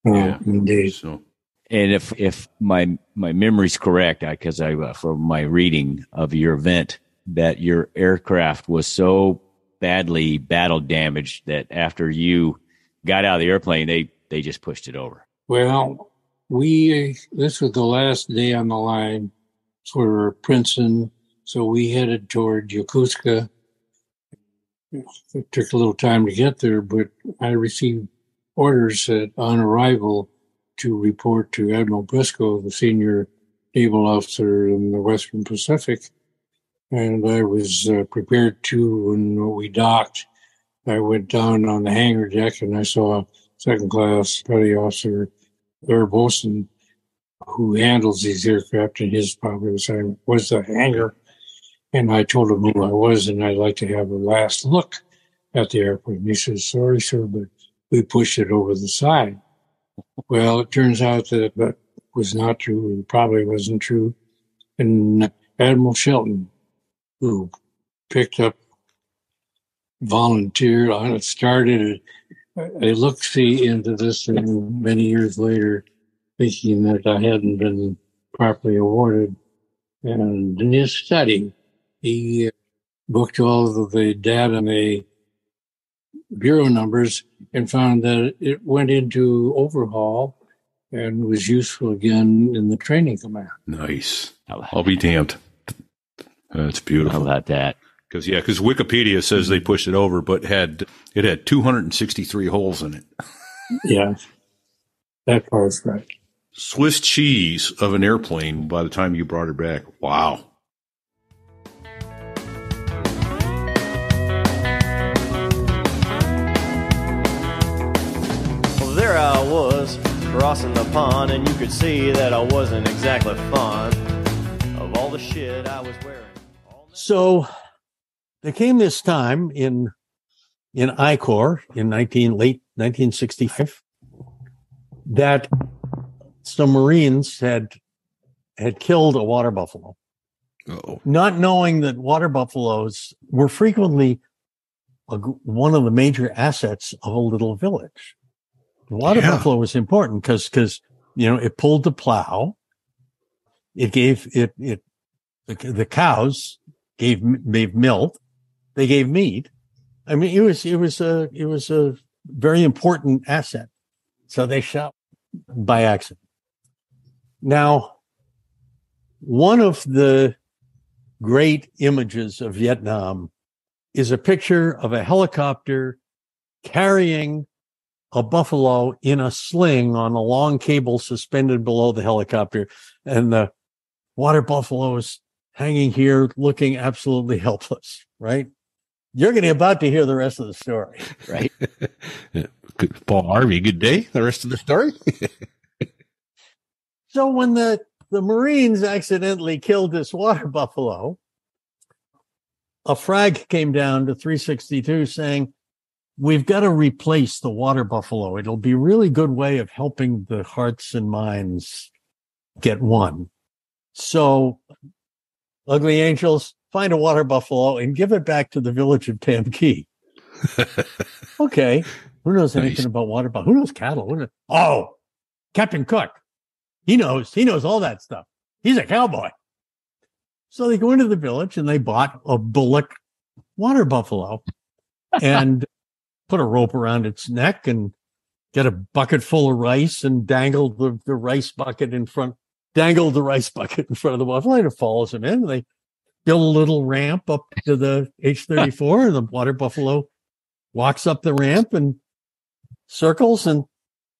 yeah, indeed. So, and if my memory's correct, because I from my reading of your event, that your aircraft was so badly battle damaged that after you got out of the airplane, they just pushed it over. Well, this was the last day on the line for Princeton, so we headed toward Yokosuka. It took a little time to get there, but I received orders that on arrival to report to Admiral Briscoe, the senior naval officer in the Western Pacific. And I was prepared to. When we docked, I went down on the hangar deck and I saw a second-class petty officer, Air Bosun, who handles these aircraft, and his probably assignment was the hangar. And I told him who I was, and I'd like to have a last look at the airplane. He says, sorry, sir, but we pushed it over the side. Well, it turns out that was not true. It probably wasn't true. And Admiral Shelton, who picked up, volunteered on it, started a look-see into this thing many years later, thinking that I hadn't been properly awarded. And in his study, he booked all of the data and the bureau numbers and found that it went into overhaul and was useful again in the training command. Nice. I'll be damned. That's beautiful. How about that? Because Wikipedia says they pushed it over, but it had 263 holes in it. Yeah, that part's right. Swiss cheese of an airplane by the time you brought her back. Wow. Well, there I was, crossing the pond, and you could see that I wasn't exactly fond of all the shit I was wearing. So there came this time in I-Corps in late 1965 that some Marines had killed a water buffalo. Uh-oh. Not knowing that water buffaloes were frequently one of the major assets of a little village. The water buffalo was important because it pulled the plow. It gave the cows gave milk. They gave meat. I mean, it was a very important asset. So they shot by accident. Now, one of the great images of Vietnam is a picture of a helicopter carrying a buffalo in a sling on a long cable suspended below the helicopter, and the water buffalo is hanging here looking absolutely helpless, right? You're about to hear the rest of the story, right? Paul Harvey, good day. The rest of the story. So when the Marines accidentally killed this water buffalo, a frag came down to 362 saying, we've got to replace the water buffalo. It'll be a really good way of helping the hearts and minds get won. So, Ugly Angels, find a water buffalo and give it back to the village of Tam Key. Okay. Who knows anything about water buffalo? Who knows cattle? Oh, Captain Cook. He knows all that stuff. He's a cowboy. So they go into the village and they bought a bullock water buffalo and put a rope around its neck and get a bucket full of rice and dangle the rice bucket in front of the buffalo, and it follows him in. And they build a little ramp up to the H-34, and the water buffalo walks up the ramp and circles and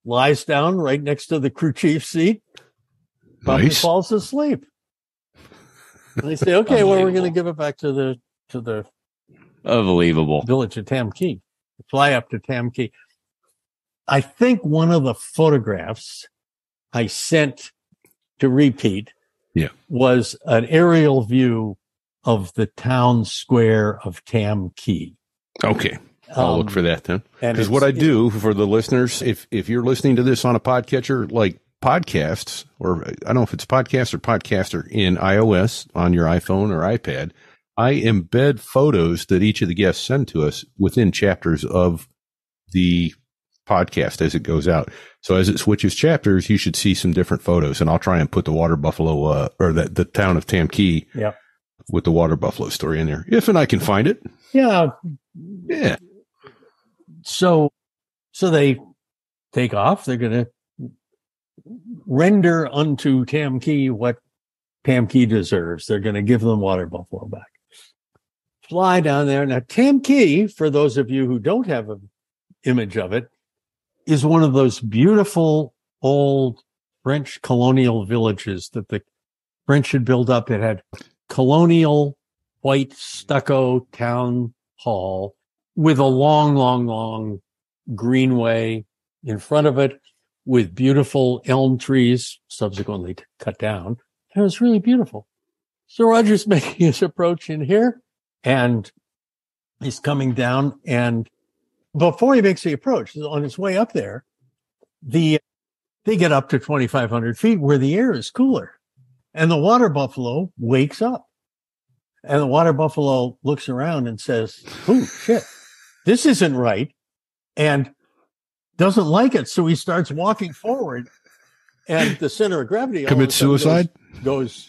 lies down right next to the crew chief's seat. Probably falls asleep. And they say, okay, well, we're going to give it back to the Unbelievable village of Tam Key. Fly up to Tam Key. I think one of the photographs I sent to repeat was an aerial view of the town square of Tam Key. Okay. I'll look for that then. Because what I do for the listeners, if you're listening to this on a podcatcher like podcasts, or I don't know if it's podcast or podcaster in iOS on your iPhone or iPad, I embed photos that each of the guests send to us within chapters of the podcast as it goes out. So as it switches chapters, you should see some different photos, and I'll try and put the water buffalo, or the town of Tam Key with the water buffalo story in there, if and I can find it. Yeah. Yeah. So they take off. They're going to render unto Tam Key what Tam Key deserves. They're going to give them water buffalo back. Fly down there. Now, Tam Key, for those of you who don't have an image of it, is one of those beautiful old French colonial villages that the French had built up. It had colonial white stucco town hall with a long greenway in front of it with beautiful elm trees, subsequently cut down. And it was really beautiful. So Roger's making his approach in here, and he's coming down, and before he makes the approach, on his way up there, they get up to 2,500 feet where the air is cooler, and the water buffalo wakes up, and the water buffalo looks around and says, "Oh shit, this isn't right," and doesn't like it. So he starts walking forward, and the center of gravity commits suicide, goes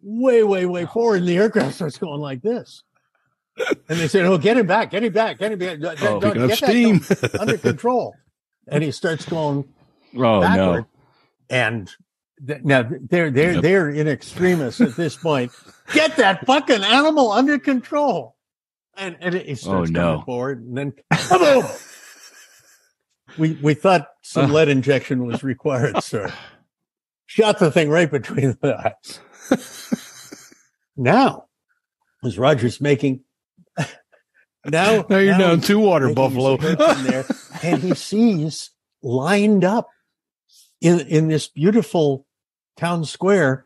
way forward, and the aircraft starts going like this. And they said, "Oh, get him back. Get that steam under control." And he starts going No. backward. And now they're in extremis at this point. Get that fucking animal under control. And he starts coming forward, and then boom. We thought some lead injection was required, sir. Shot the thing right between the eyes. Now, as Roger's making, now you're down 2 water buffalo. There, and he sees lined up in this beautiful town square,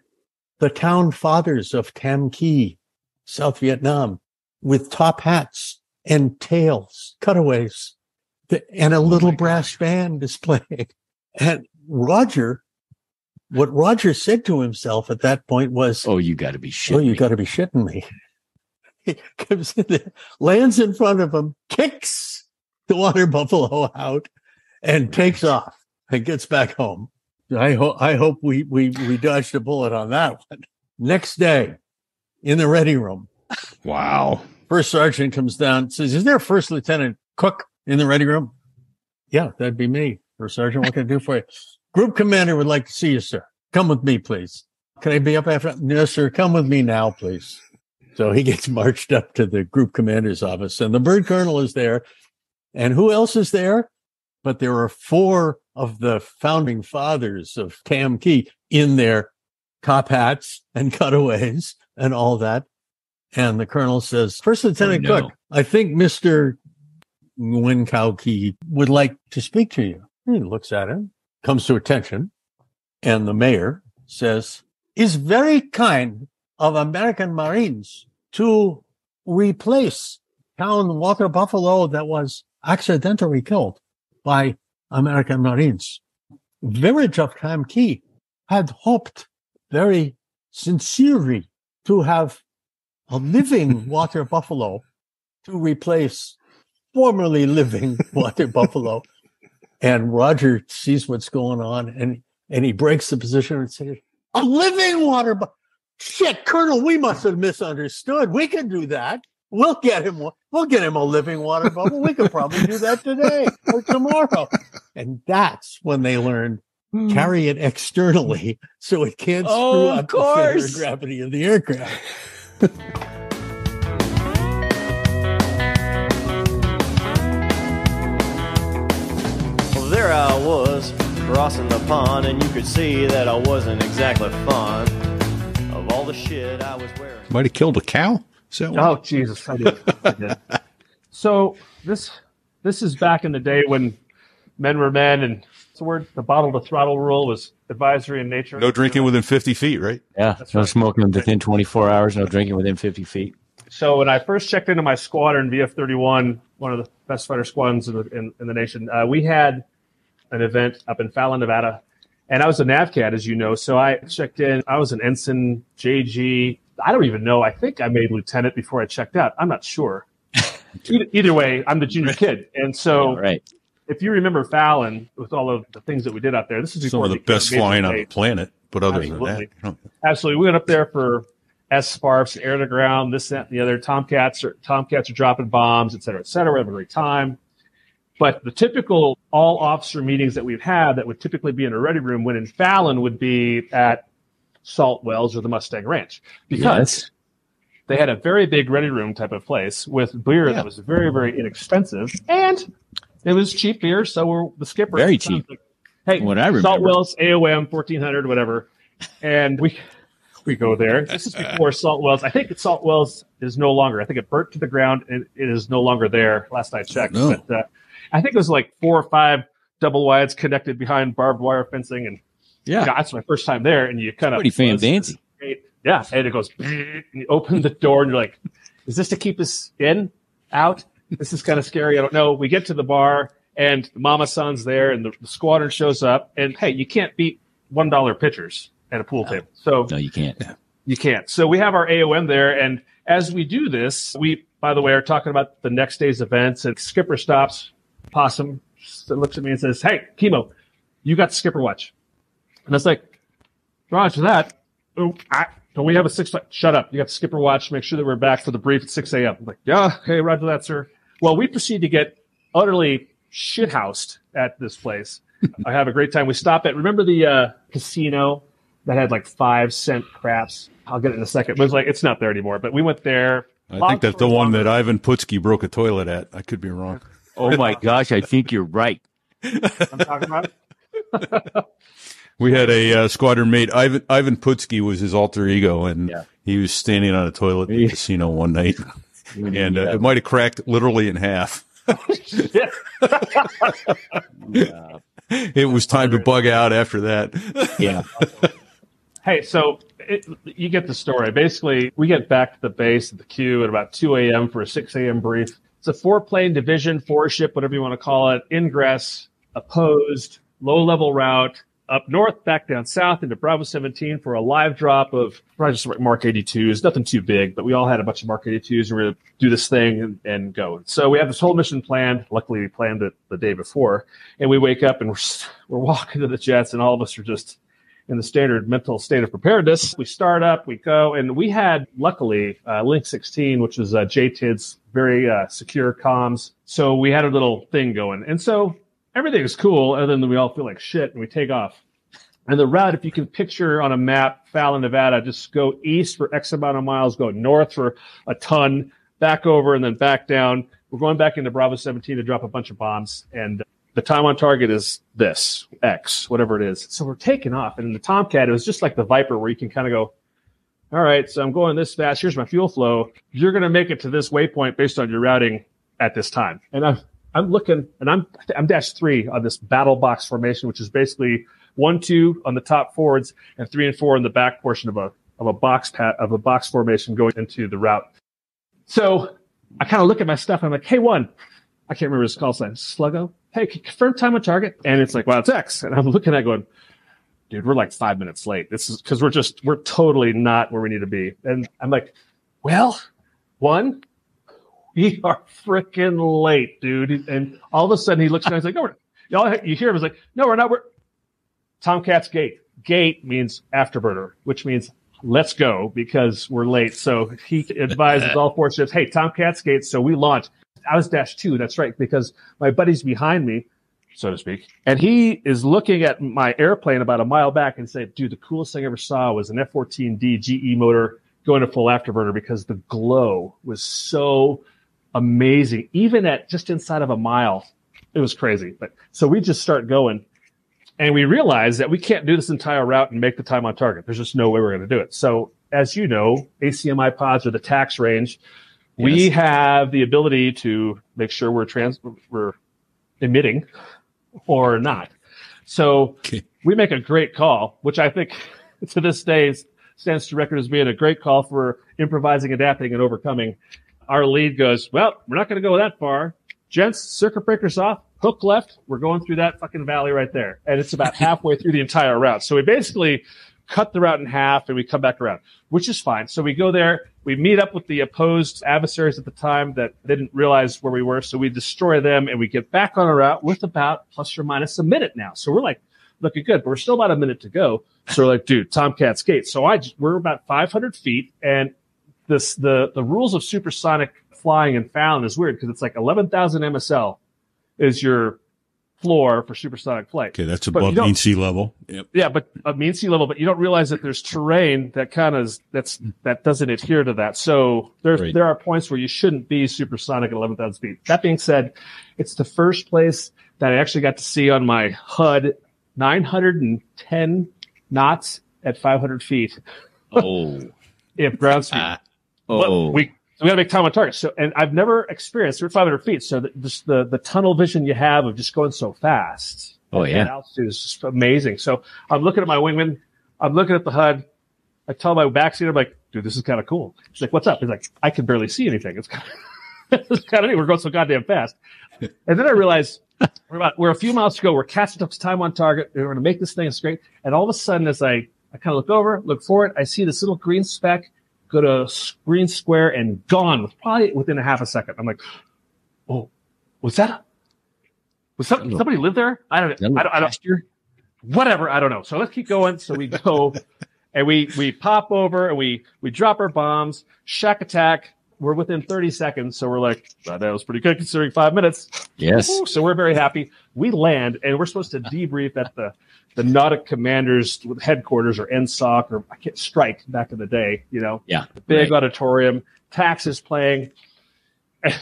the town fathers of Tam Kee, South Vietnam, with top hats and tails, cutaways, and a little brass band is playing. And what Roger said to himself at that point was, "Oh, you got to be shitting Oh, you got to be shitting me." He comes in there, lands in front of him, kicks the water buffalo out, and takes off and gets back home. I hope we dodged a bullet on that one. Next day, in the ready room. Wow. First sergeant comes down, says, "Is there a first lieutenant cook in the ready room?" "Yeah, that'd be me. First sergeant, what can I do for you?" "Group commander would like to see you, sir. Come with me, please." "Can I be up after?" "No, sir. Come with me now, please." So he gets marched up to the group commander's office, and the bird colonel is there. And who else is there? But there are 4 of the founding fathers of Tam Kee in their top hats and cutaways and all that. And the colonel says, "First Lieutenant Cook, I think Mr. Nguyen Cao Kee would like to speak to you." He looks at him, comes to attention, and the mayor says, "Is very kind of American Marines to replace town water buffalo that was accidentally killed by American Marines. Village of Tam Kee had hoped very sincerely to have a living water buffalo to replace formerly living water buffalo." And Roger sees what's going on, and he breaks the position and says, "A living water buffalo? Shit, Colonel, we must have misunderstood. We can do that. We'll get him a living water buffalo. We could probably do that today or tomorrow." And that's when they learned, carry it externally so it can't screw up the center of gravity of the aircraft. Well, there I was, crossing the pond, and you could see that I wasn't exactly fond of all the shit I was wearing. Might have killed a cow? Is that what? Oh, Jesus, I did. So this is back in the day when men were men, and what's the word? The bottle to throttle rule was advisory in nature. No drinking within 50 feet, right? Yeah, no smoking within 24 hours, no drinking within 50 feet. So when I first checked into my squadron, VF-31, one of the best fighter squadrons in the nation, we had an event up in Fallon, Nevada, and I was a NAVCAD, as you know. So I checked in. I was an ensign, JG. I don't even know. I think I made lieutenant before I checked out. I'm not sure. Either way, I'm the junior kid. And so if you remember Fallon, with all of the things that we did out there, this is some of the best flying on the planet. But other than that, absolutely, we went up there for SPARFs, air to ground, this, that, and the other. Tomcats are dropping bombs, et cetera, et cetera. We have a great time. But the typical all officer meetings that we've had that would typically be in a ready room when in Fallon would be at Salt Wells or the Mustang Ranch, because they had a very big ready room type of place with beer that was very, very inexpensive, and it was cheap beer. So the skipper, very cheap. Like, hey, what I remember, Salt Wells, AOM 1400, whatever, and we go there. This is before Salt Wells. I think Salt Wells is no longer. I think it burnt to the ground, and it is no longer there. Last I checked, but I think it was like 4 or 5 double wides connected behind barbed wire fencing, and that's my first time there. And you kind of pretty fancy. Yeah, and it goes, and you open the door, and you're like, "Is this to keep us in, out? This is kind of scary. I don't know." We get to the bar, and Mama Son's there, and the squadron shows up, and hey, you can't beat $1 pitchers at a pool table. So no, you can't. You can't. So we have our AOM there, and as we do this, we, by the way, are talking about the next day's events, and skipper stops. Possum looks at me and says, "Hey, Kemo, you got the skipper watch." And I was like, "Roger that. Don't we have a 6? Shut up. You got the skipper watch. Make sure that we're back for the brief at 6 a.m. I'm like, "Yeah, hey, roger that, sir." Well, we proceed to get utterly shithoused at this place. I have a great time. We stop at, remember the casino that had like 5-cent craps? I'll get it in a second. But it was like, it's not there anymore. But we went there. I think that's the one that Ivan Putski broke a toilet at. I could be wrong. Oh my gosh, I think you're right. I'm talking about. We had a squadron mate, Ivan Putski was his alter ego, and he was standing on a toilet at the casino one night, and it might have cracked literally in half. It was time to bug out after that. Yeah. Hey, so you get the story. Basically, we get back to the base at the queue at about 2 a.m. for a 6 a.m. brief. It's a 4-plane division, 4-ship, whatever you want to call it, ingress, opposed, low-level route, up north, back down south into Bravo 17 for a live drop of probably just Mark 82s. Nothing too big, but we all had a bunch of Mark 82s, and we're going to do this thing and go. So we have this whole mission planned. Luckily, we planned it the day before, and we wake up and we're walking to the jets, and all of us are just in the standard mental state of preparedness. We start up, we go, and we had, luckily, Link 16, which was JTID's very secure comms. So we had a little thing going. And so everything is cool, other than we all feel like shit, and we take off. And the route, if you can picture on a map, Fallon, Nevada, just go east for X amount of miles, go north for a ton, back over, and then back down. We're going back into Bravo 17 to drop a bunch of bombs, and the time on target is this, X, whatever it is. So we're taking off. And in the Tomcat, it was just like the Viper, where you can kind of go, all right, so I'm going this fast. Here's my fuel flow. You're going to make it to this waypoint based on your routing at this time. And I'm looking, and I'm -3 on this battle box formation, which is basically 1, 2 on the top forwards and 3 and 4 in the back portion of a box formation going into the route. So I kind of look at my stuff and I'm like, hey, I can't remember his call sign, Sluggo. Hey, confirm time on target. And it's like, wow, it's X. And I'm looking at it going, dude, we're like 5 minutes late. This is because we're totally not where we need to be. And I'm like, well, we are freaking late, dude. And all of a sudden he looks down and he's like, no, all you hear him is like, no, we're not. We're Tomcat's gate. Gate means afterburner, which means let's go because we're late. So he advises all 4 ships, hey, Tomcat's gate. So we launch. I was -2. That's right. Because my buddy's behind me, so to speak. And he is looking at my airplane about a mile back and said, dude, the coolest thing I ever saw was an F-14D GE motor going to full afterburner because the glow was so amazing. Even at just inside of a mile, it was crazy. But so we just start going. And we realize that we can't do this entire route and make the time on target. There's just no way we're going to do it. So as you know, ACMI pods are the tax range. Yes. We have the ability to make sure we're emitting or not. So we make a great call, which I think to this day stands to record as being a great call for improvising, adapting, and overcoming. Our lead goes, well, we're not going to go that far. Gents, circuit breakers off, hook left. We're going through that fucking valley right there. And it's about halfway through the entire route. So we basically cut the route in half and we come back around, which is fine. So we go there. We meet up with the opposed adversaries at the time that didn't realize where we were. So we destroy them and we get back on our route with about plus or minus a minute now. So we're like looking good, but we're still about a minute to go. So we're like, dude, Tomcat's gate. So we're about 500 feet. And the rules of supersonic flying in Fallon is weird because it's like 11,000 MSL is your floor for supersonic flight. Okay, that's above mean sea level. Yep. Yeah, but mean sea level, but you don't realize that there's terrain that that doesn't adhere to that. So there are points where you shouldn't be supersonic at 11,000 feet. That being said, it's the first place that I actually got to see on my HUD 910 knots at 500 feet. Oh. If ground speed. So we got to make time on target. So, and I've never experienced, we're 500 feet. So the tunnel vision you have of just going so fast. Oh, yeah. At altitude is just amazing. So I'm looking at my wingman. I'm looking at the HUD. I tell my backseat, I'm like, dude, this is kind of cool. He's like, what's up? He's like, I can barely see anything. It's kind of neat. We're going so goddamn fast. And then I realized we're a few miles to go. We're catching up to time on target. We're going to make this thing straight. And all of a sudden, as I kind of look over, look forward, I see this little green speck go to green square and gone probably within a half a second. I'm like, oh, somebody live there? I don't. Whatever. I don't know. So let's keep going. So we go and we pop over and we drop our bombs, shack attack. We're within 30 seconds. So we're like, well, that was pretty good considering 5 minutes. Yes. So we're very happy. We land and we're supposed to debrief at the Nautic Commanders headquarters or NSOC or I can't strike back in the day, you know. Yeah. Big auditorium, tax is playing. And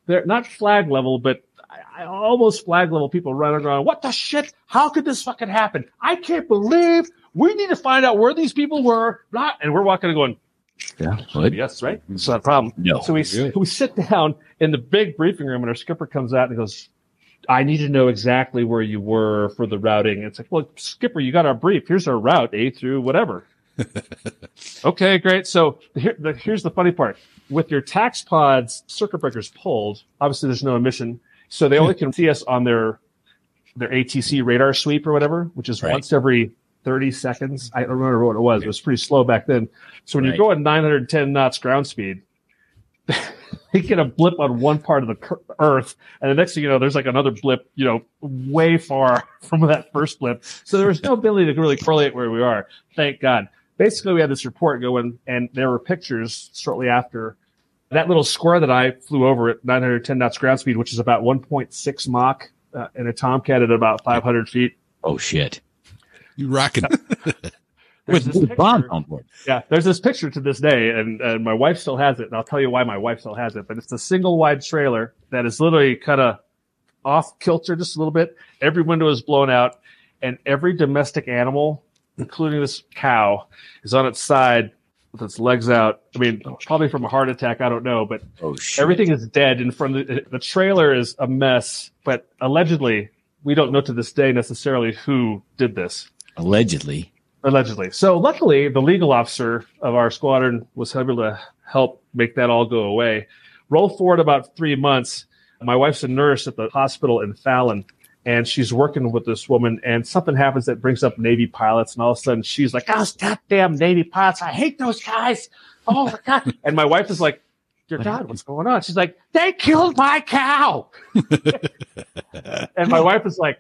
they're not flag level, but I almost flag level people running around. What the shit? How could this fucking happen? I can't believe we need to find out where these people were. And we're walking and going, Yeah. What? yes, right? It's not a problem. No. So we sit down in the big briefing room, and our skipper comes out and he goes, I need to know exactly where you were for the routing. It's like, well, skipper, you got our brief. Here's our route, A through whatever. Okay, great. So here's the funny part. With your tax pods circuit breakers pulled, obviously there's no emission. So they only can see us on their ATC radar sweep or whatever, which is once every 30 seconds. I don't remember what it was. It was pretty slow back then. So when you go at 910 knots ground speed, you get a blip on one part of the Earth, and the next thing you know, there's like another blip, way far from that first blip. So there was no ability to really correlate where we are. Thank God. Basically, we had this report going, and there were pictures shortly after. That little square that I flew over at 910 knots ground speed, which is about 1.6 Mach, in a Tomcat at about 500 feet. Oh, shit. You rocking. With bomb on board. Yeah, there's this picture to this day, and my wife still has it, and I'll tell you why my wife still has it. But it's a single wide trailer that is literally kind of off kilter just a little bit. Every window is blown out, and every domestic animal, including this cow, is on its side with its legs out. I mean, probably from a heart attack, I don't know, but everything is dead in front of the trailer is a mess, but allegedly, we don't know to this day necessarily who did this. Allegedly. So luckily, the legal officer of our squadron was able to help make that all go away. Roll forward about 3 months. My wife's a nurse at the hospital in Fallon, and she's working with this woman, and something happens that brings up Navy pilots, and all of a sudden she's like, "Oh, goddamn Navy pilots! I hate those guys! Oh my God!" And my wife is like, "Dear God, what's going on?" She's like, "They killed my cow!" And my wife is like,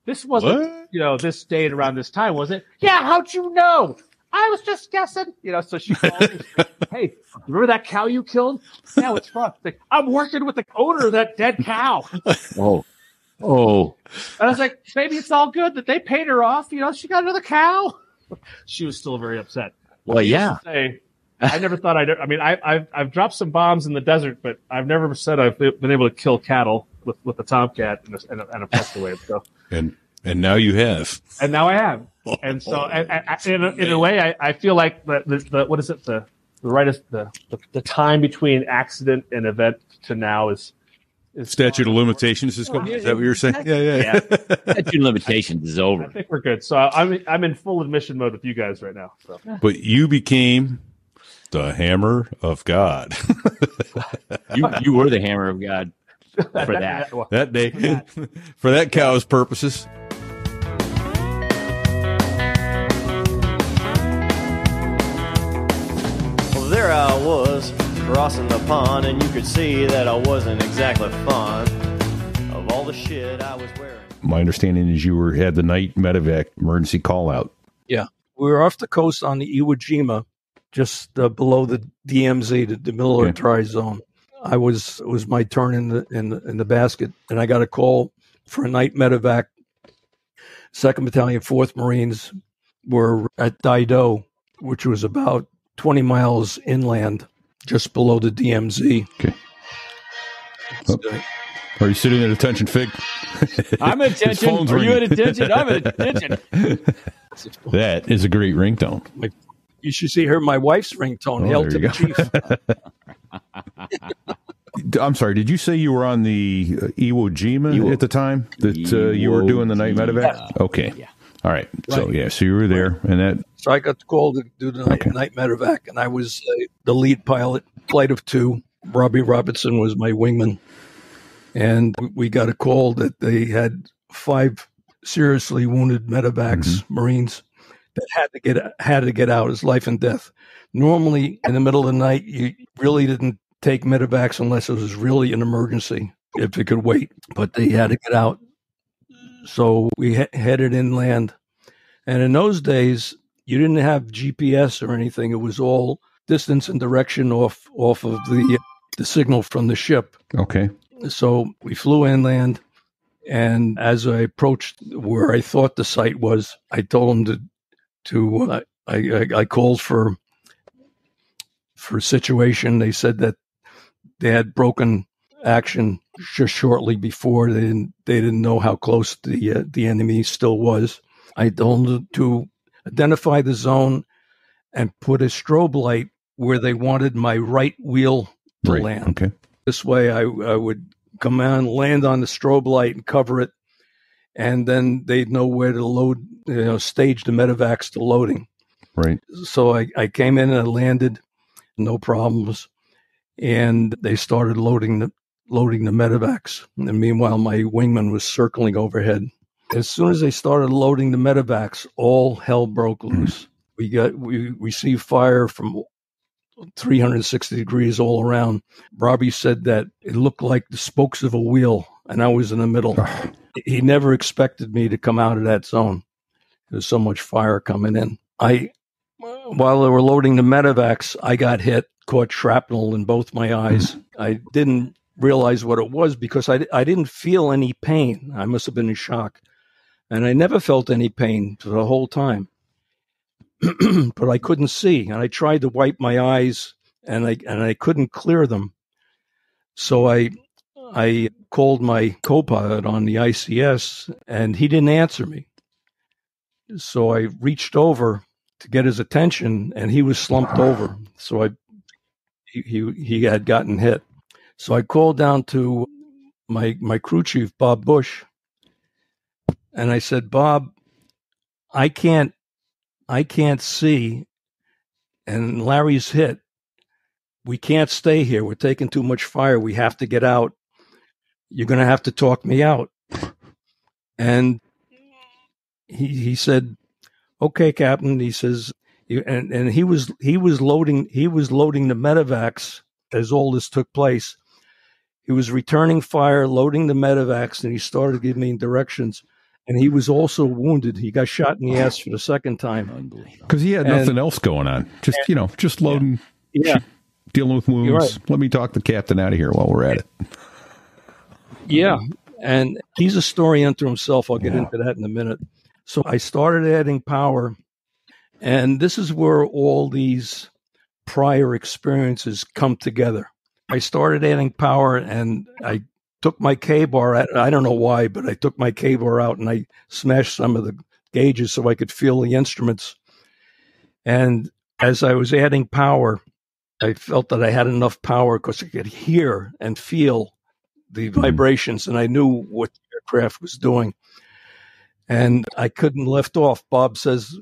"This wasn't, this date around this time, was it?" "Yeah, how'd you know?" "I was just guessing." So she called me. "Hey, remember that cow you killed?" "Yeah, what's wrong?" Like, "I'm working with the owner of that dead cow." Oh. And I was like, maybe it's all good that they paid her off. She got another cow. She was still very upset. Well, yeah. I never thought I've dropped some bombs in the desert, but I've never said I've been able to kill cattle with a Tomcat and a pistol wave. So. And now you have. And now I have. And so, in a way, I feel like the what is it? The time between accident and event to now is statute of limitations is that what you're saying? Yeah. Statute of limitations is over. I think we're good. So I'm in full admission mode with you guys right now. So. But you became the hammer of God. You were the hammer of God for that day, for that cow's purposes. Well, there I was, crossing the pond, and you could see that I wasn't exactly fond of all the shit I was wearing. My understanding is you had the night medevac emergency call out. Yeah. We were off the coast on the Iwo Jima, just below the DMZ, the demilitarized zone. It was my turn in the basket, and I got a call for a night medevac. 2nd Battalion, 4th Marines were at Dido, which was about 20 miles inland, just below the DMZ. Okay. Are you sitting at attention, Fig? I'm at attention. Are you at attention? I'm at attention. That is a great ringtone. You should see my wife's ringtone. Hail to the chief. I'm sorry, did you say you were on the Iwo Jima at the time that you were doing the night medevac? Yeah. Okay. Yeah. All right. So, so you were there. So I got the call to do the night medevac, and I was the lead pilot, flight of 2. Robbie Robertson was my wingman. And we got a call that they had 5 seriously wounded medevacs, Marines, that had to get out. It's life and death. Normally, in the middle of the night, you really didn't take medevacs unless it was really an emergency, if it could wait. But they had to get out. So we headed inland. And in those days, you didn't have GPS or anything. It was all distance and direction off of the signal from the ship. Okay. So we flew inland, and as I approached where I thought the site was, I told them I called for situation. They said that they had broken action just shortly before. They didn't know how close the enemy still was. I told them to identify the zone and put a strobe light where they wanted my right wheel to land. Okay. This way I would come on, land on the strobe light and cover it, and then they'd know where to load, stage the medevacs to loading. Right. So I came in and I landed, no problems, and they started loading the medevacs. And meanwhile, my wingman was circling overhead. As soon as they started loading the medevacs, all hell broke loose. We received fire from 360 degrees all around. Robbie said that it looked like the spokes of a wheel, and I was in the middle. He never expected me to come out of that zone. There's so much fire coming in. While they were loading the medevacs, I got hit, caught shrapnel in both my eyes. I didn't realize what it was because I didn't feel any pain. I must have been in shock. And I never felt any pain for the whole time. But I couldn't see, and I tried to wipe my eyes, and I couldn't clear them. So I called my co-pilot on the ICS, and he didn't answer me. So I reached over to get his attention, and he was slumped over. So he had gotten hit. So I called down to my crew chief, Bob Bush, and I said, Bob, I can't see, and Larry's hit. We can't stay here. We're taking too much fire. We have to get out. You're going to have to talk me out. And he said, okay, Captain. He says, and he was loading the medevacs as all this took place. He was returning fire, loading the medevacs, and he started giving me directions. And he was also wounded. He got shot in the ass for the second time. Because he had nothing else going on. Just loading, dealing with wounds. Right. Let me talk the captain out of here while we're at it. Yeah. And he's a story unto himself. I'll get into that in a minute. So I started adding power. And this is where all these prior experiences come together. I started adding power, and I took my K-bar, I don't know why, but I took my K-bar out and I smashed some of the gauges so I could feel the instruments. And as I was adding power, I felt that I had enough power because I could hear and feel the vibrations, and I knew what the aircraft was doing. And I couldn't lift off. Bob says,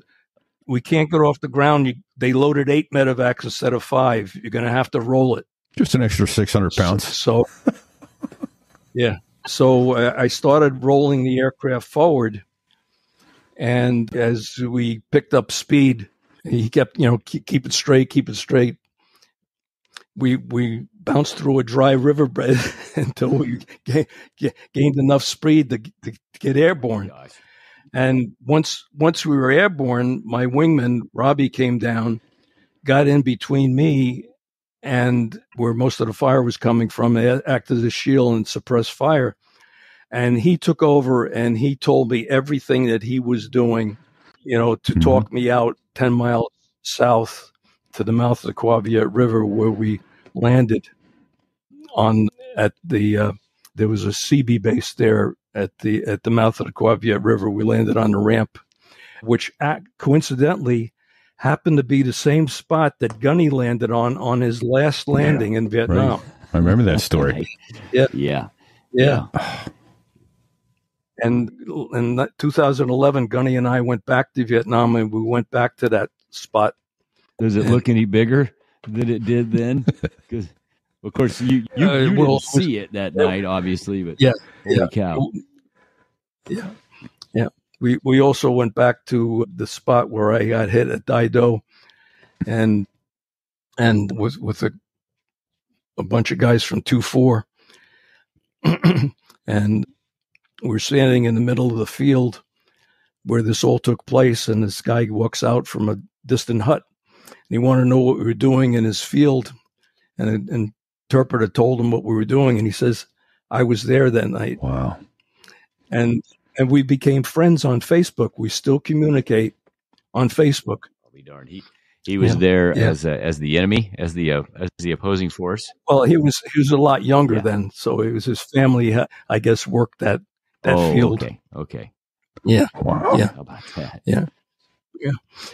we can't get off the ground. They loaded 8 medevacs instead of 5. You're going to have to roll it. Just an extra 600 pounds. So yeah. So I started rolling the aircraft forward, and as we picked up speed, he kept, keep it straight. We bounced through a dry riverbed until we gained enough speed to get airborne. And once we were airborne, my wingman, Robbie, came down, got in between me and where most of the fire was coming from, acted as a shield and suppressed fire. And he took over and he told me everything that he was doing, to talk me out 10 miles south to the mouth of the Quaviet River, where we landed there was a CB base there at the mouth of the Quaviet River. We landed on the ramp, which coincidentally happened to be the same spot that Gunny landed on his last landing in Vietnam. Right. I remember that story. Yeah. And in 2011, Gunny and I went back to Vietnam, and we went back to that spot. Does it look any bigger than it did then? Because, of course, you didn't see it that night, obviously, but holy cow. Yeah. We also went back to the spot where I got hit at Daido, and with a bunch of guys from 2-4, and we're standing in the middle of the field where this all took place, and this guy walks out from a distant hut, and he wanted to know what we were doing in his field, and an interpreter told him what we were doing, and he says, I was there that night. Wow. And we became friends on Facebook. We still communicate on Facebook. I'll be darned. He was there as the enemy, as the opposing force. Well, he was a lot younger then, so it was his family. I guess worked that field. Okay. Yeah. Wow. Yeah. How about that? Yeah. Yeah.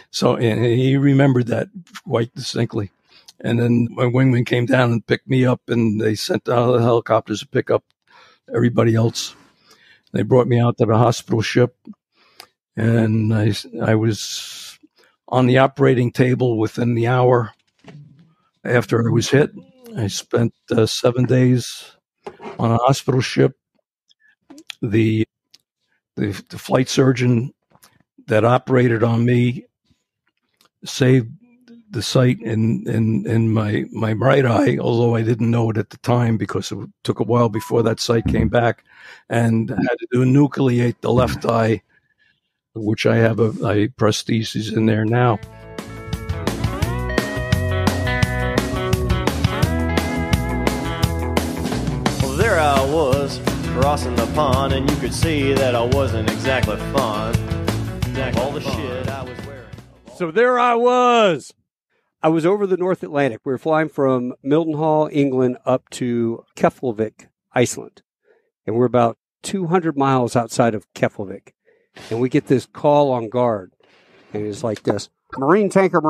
So and he remembered that quite distinctly. And then my wingman came down and picked me up, and they sent out the helicopters to pick up everybody else. They brought me out to the hospital ship, and I was on the operating table within the hour after I was hit. I spent 7 days on a hospital ship. The flight surgeon that operated on me saved the sight in my right eye, although I didn't know it at the time because it took a while before that sight came back, and had to enucleate the left eye, which I have a prosthesis in there now. Well, there I was, crossing the pond, and you could see that I wasn't exactly fond of all the shit I was wearing. So there I was. I was over the North Atlantic. We were flying from Mildenhall, England, up to Keflavik, Iceland. And we're about 200 miles outside of Keflavik. And we get this call on guard. And it's like this: Marine tanker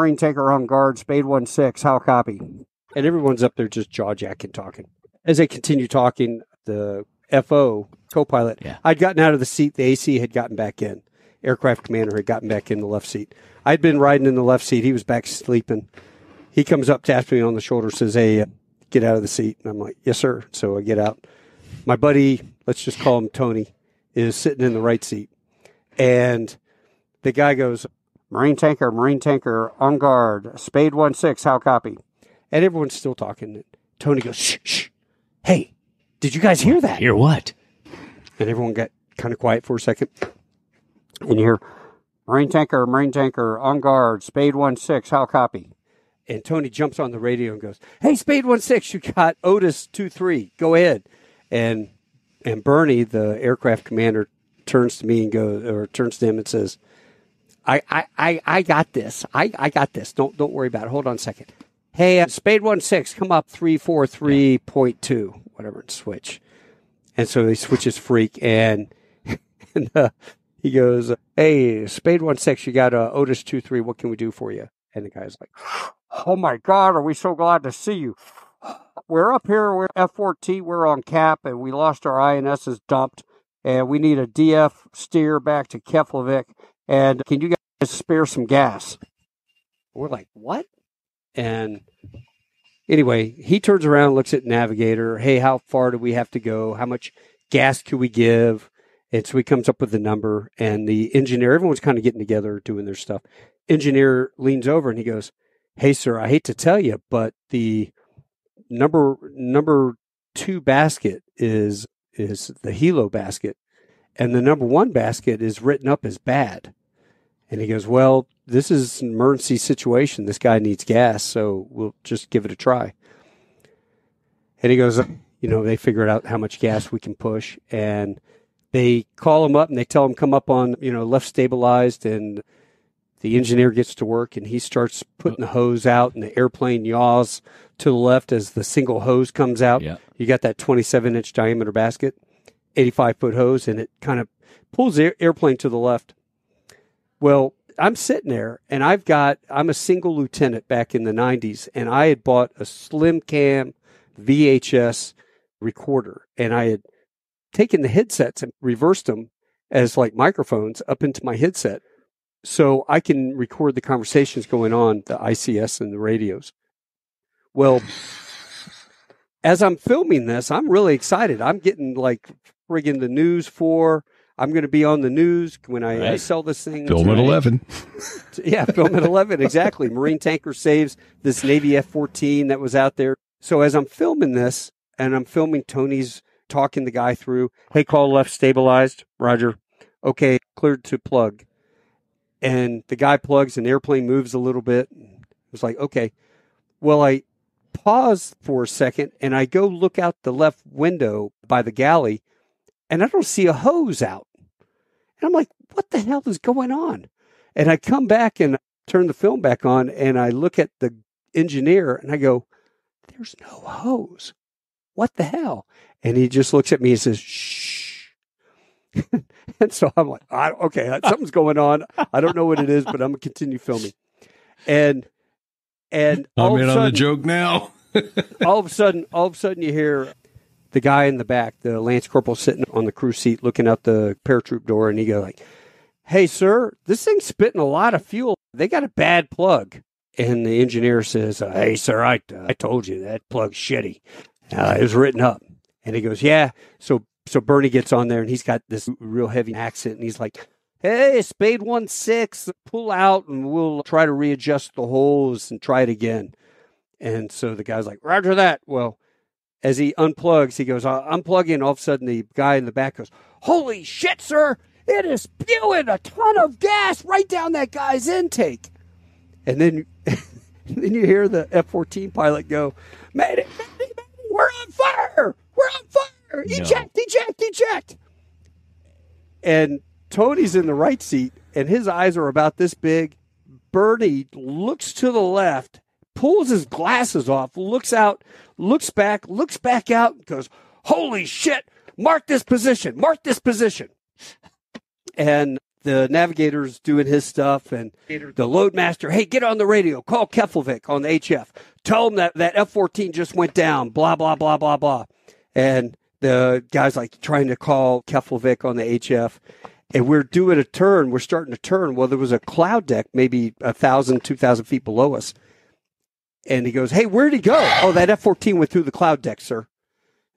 on guard, Spade 16, how copy? And everyone's up there just jaw-jacking, talking. As they continue talking, the FO, co-pilot, I'd gotten out of the seat. The AC had gotten back in. Aircraft commander had gotten back in the left seat. I'd been riding in the left seat. He was back sleeping. He comes up, taps me on the shoulder, says, "Hey, get out of the seat." And I'm like, "Yes, sir." So I get out. My buddy, let's just call him Tony, is sitting in the right seat. And the guy goes, Marine tanker, on guard, Spade 16, how copy? And everyone's still talking. Tony goes, shh. Hey, did you guys hear that? Hear what? And everyone got kind of quiet for a second. And you hear, Marine tanker, on guard, Spade 16, how copy? And Tony jumps on the radio and goes, "Hey, Spade 16, you got Otis 23, go ahead." And Bernie, the aircraft commander, turns to me and turns to him and says, I got this. I got this. Don't worry about it. Hold on a second. Hey, Spade 16, come up 343.2, whatever, and switch. And so he switches freak, and he goes, "Hey, Spade 16, you got Otis 23. What can we do for you?" And the guy's like, "Oh my God, are we so glad to see you? We're up here, we're F-14, we're on cap, and we lost our INSs dumped, and we need a DF steer back to Keflavik, and can you guys spare some gas?" We're like, "What?" And anyway, he turns around, looks at Navigator. "Hey, how far do we have to go? How much gas can we give?" And so he comes up with the number, and the engineer, everyone's kind of getting together, doing their stuff. Engineer leans over and he goes, "Hey, sir, I hate to tell you, but the number 2 basket is the helo basket, and the number 1 basket is written up as bad." And he goes, "Well, this is an emergency situation. This guy needs gas, so we'll just give it a try." And he goes, they figured out how much gas we can push, and they call him up and they tell him come up on, left stabilized, and the engineer gets to work and he starts putting the hose out, and the airplane yaws to the left as the single hose comes out. Yeah. You got that 27-inch diameter basket, 85-foot hose, and it kind of pulls the airplane to the left. Well, I'm sitting there, and I'm a single lieutenant back in the 90s, and I had bought a slim cam VHS recorder, and I had taken the headsets and reversed them as like microphones up into my headset so I can record the conversations going on, the ICS and the radios. Well, as I'm filming this, I'm really excited. I'm getting like friggin' the news I'm going to be on the news when I sell this thing. Film at 11. Yeah, film at 11, exactly. Marine tanker saves this Navy F-14 that was out there. So as I'm filming this, and I'm filming Tony's talking the guy through, "Hey, call left stabilized, roger. Okay, cleared to plug." And the guy plugs and the airplane moves a little bit. It was like, okay. Well, I pause for a second and I go look out the left window by the galley and I don't see a hose out. And I'm like, what the hell is going on? And I come back and turn the film back on, and I look at the engineer, and I go, there's no hose. What the hell? And he just looks at me and says, shh. And so I'm like, okay, something's going on. I don't know what it is, but I'm going to continue filming. And I'm in on the joke now. all of a sudden you hear the guy in the back, the Lance Corporal, sitting on the crew seat looking out the paratroop door, and he goes like, hey, sir, this thing's spitting a lot of fuel. They got a bad plug. And the engineer says, hey, sir, I told you that plug's shitty. It was written up. And he goes, yeah. So Bernie gets on there, and he's got this real heavy accent, and he's like, hey, Spade 1-6, pull out, and we'll try to readjust the hose and try it again. And so the guy's like, roger that. Well, as he unplugs, he goes, unplugging. All of a sudden, the guy in the back goes, holy shit, sir, it is spewing a ton of gas right down that guy's intake. And then you hear the F-14 pilot go, Mayday, we're on fire! We're on fire! Eject! And Tony's in the right seat, and his eyes are about this big. Bernie looks to the left, pulls his glasses off, looks out, looks back out, and goes, holy shit, mark this position. And the navigator's doing his stuff, and the loadmaster, hey, get on the radio, call Keflavik on the HF. Tell him that F-14 just went down, blah, blah, blah, blah, blah. And the guy's like trying to call Keflavik on the HF, and we're doing a turn. We're starting to turn. Well, there was a cloud deck maybe 1,000, 2,000 feet below us. And he goes, hey, where'd he go? Oh, that F-14 went through the cloud deck, sir.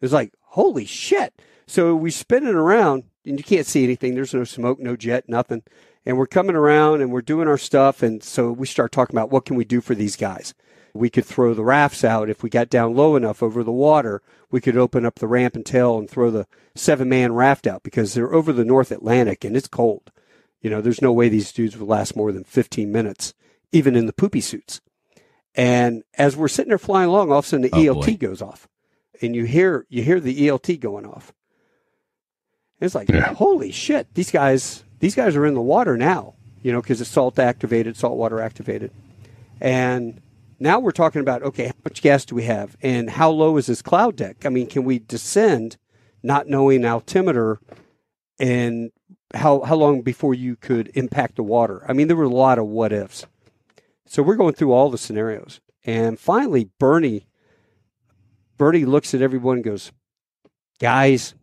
It was like, holy shit. So we spin it around, and you can't see anything. There's no smoke, no jet, nothing. And we're coming around, and we're doing our stuff. And so we start talking about what can we do for these guys. We could throw the rafts out. If we got down low enough over the water, we could open up the ramp and tail and throw the 7-man raft out, because they're over the North Atlantic, and it's cold. There's no way these dudes would last more than 15 minutes, even in the poopy suits. And as we're sitting there flying along, all of a sudden the ELT goes off, and you hear the ELT going off. It's like, holy shit, these guys are in the water now, because it's saltwater activated. And now we're talking about, okay, how much gas do we have? And how low is this cloud deck? I mean, can we descend not knowing altimeter, and how long before you could impact the water? I mean, there were a lot of what ifs. So we're going through all the scenarios. And finally, Bernie looks at everyone and goes, guys,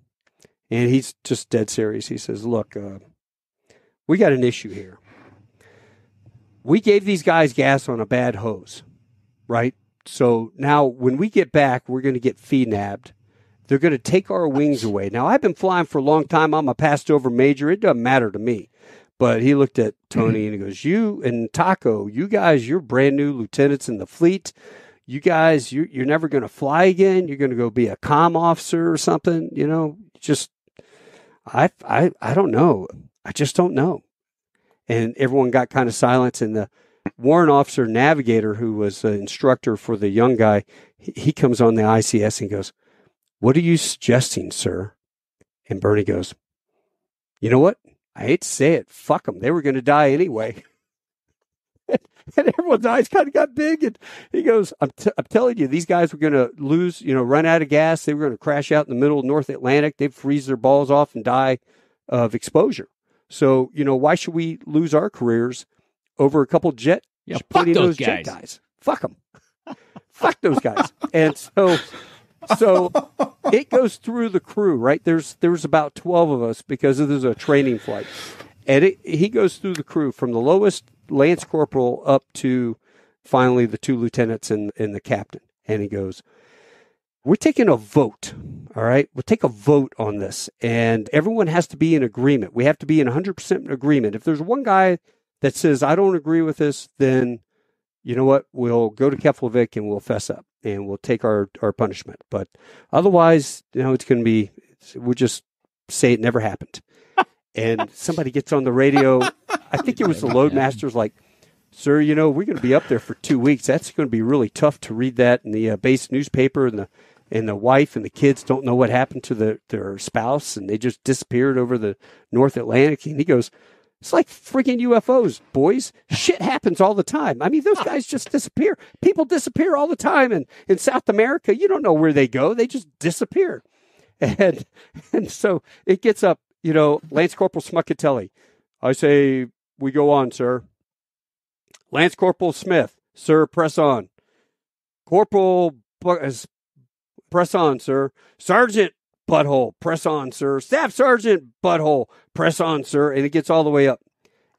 and he's just dead serious. He says, look, we got an issue here. We gave these guys gas on a bad hose, right? So now when we get back, we're going to get fee-nabbed. They're going to take our wings away. Now, I've been flying for a long time. I'm a passed-over major. It doesn't matter to me. But he looked at Tony and he goes, you and Taco, you guys, you're brand new lieutenants in the fleet. You guys, you're never going to fly again. You're going to go be a comm officer or something. Just, I don't know. I just don't know. And everyone got kind of silent. And the warrant officer navigator, who was an instructor for the young guy, he comes on the ICS and goes, what are you suggesting, sir? And Bernie goes, you know what? I hate to say it. Fuck them. They were going to die anyway. And everyone's eyes kind of got big. And he goes, I'm telling you, these guys were going to lose, run out of gas. They were going to crash out in the middle of North Atlantic. They'd freeze their balls off and die of exposure. So, why should we lose our careers over a couple jet guys? Fuck them. Fuck those guys. And so it goes through the crew, right? There's about 12 of us because there's a training flight. And he goes through the crew from the lowest Lance Corporal up to finally the 2 lieutenants and the captain. And he goes, we're taking a vote, all right? We'll take a vote on this. And everyone has to be in agreement. We have to be in 100% agreement. If there's one guy that says, I don't agree with this, then you know what? We'll go to Keflavik and we'll fess up. And we'll take our punishment. But otherwise, it's going to be, we'll just say it never happened. And somebody gets on the radio. I think it was the loadmaster's like, sir, we're going to be up there for 2 weeks. That's going to be really tough to read that in the base newspaper. And the wife and the kids don't know what happened to their spouse. And they just disappeared over the North Atlantic. And he goes, It's like freaking UFOs, boys. Shit happens all the time. I mean, those guys just disappear. People disappear all the time. And in South America, you don't know where they go. They just disappear. And so it gets up, Lance Corporal Smuckatelli. I say, we go on, sir. Lance Corporal Smith, sir, press on. Corporal, press on, sir. Sergeant, butthole, press on, sir. Staff Sergeant, butthole, press on, sir. And it gets all the way up.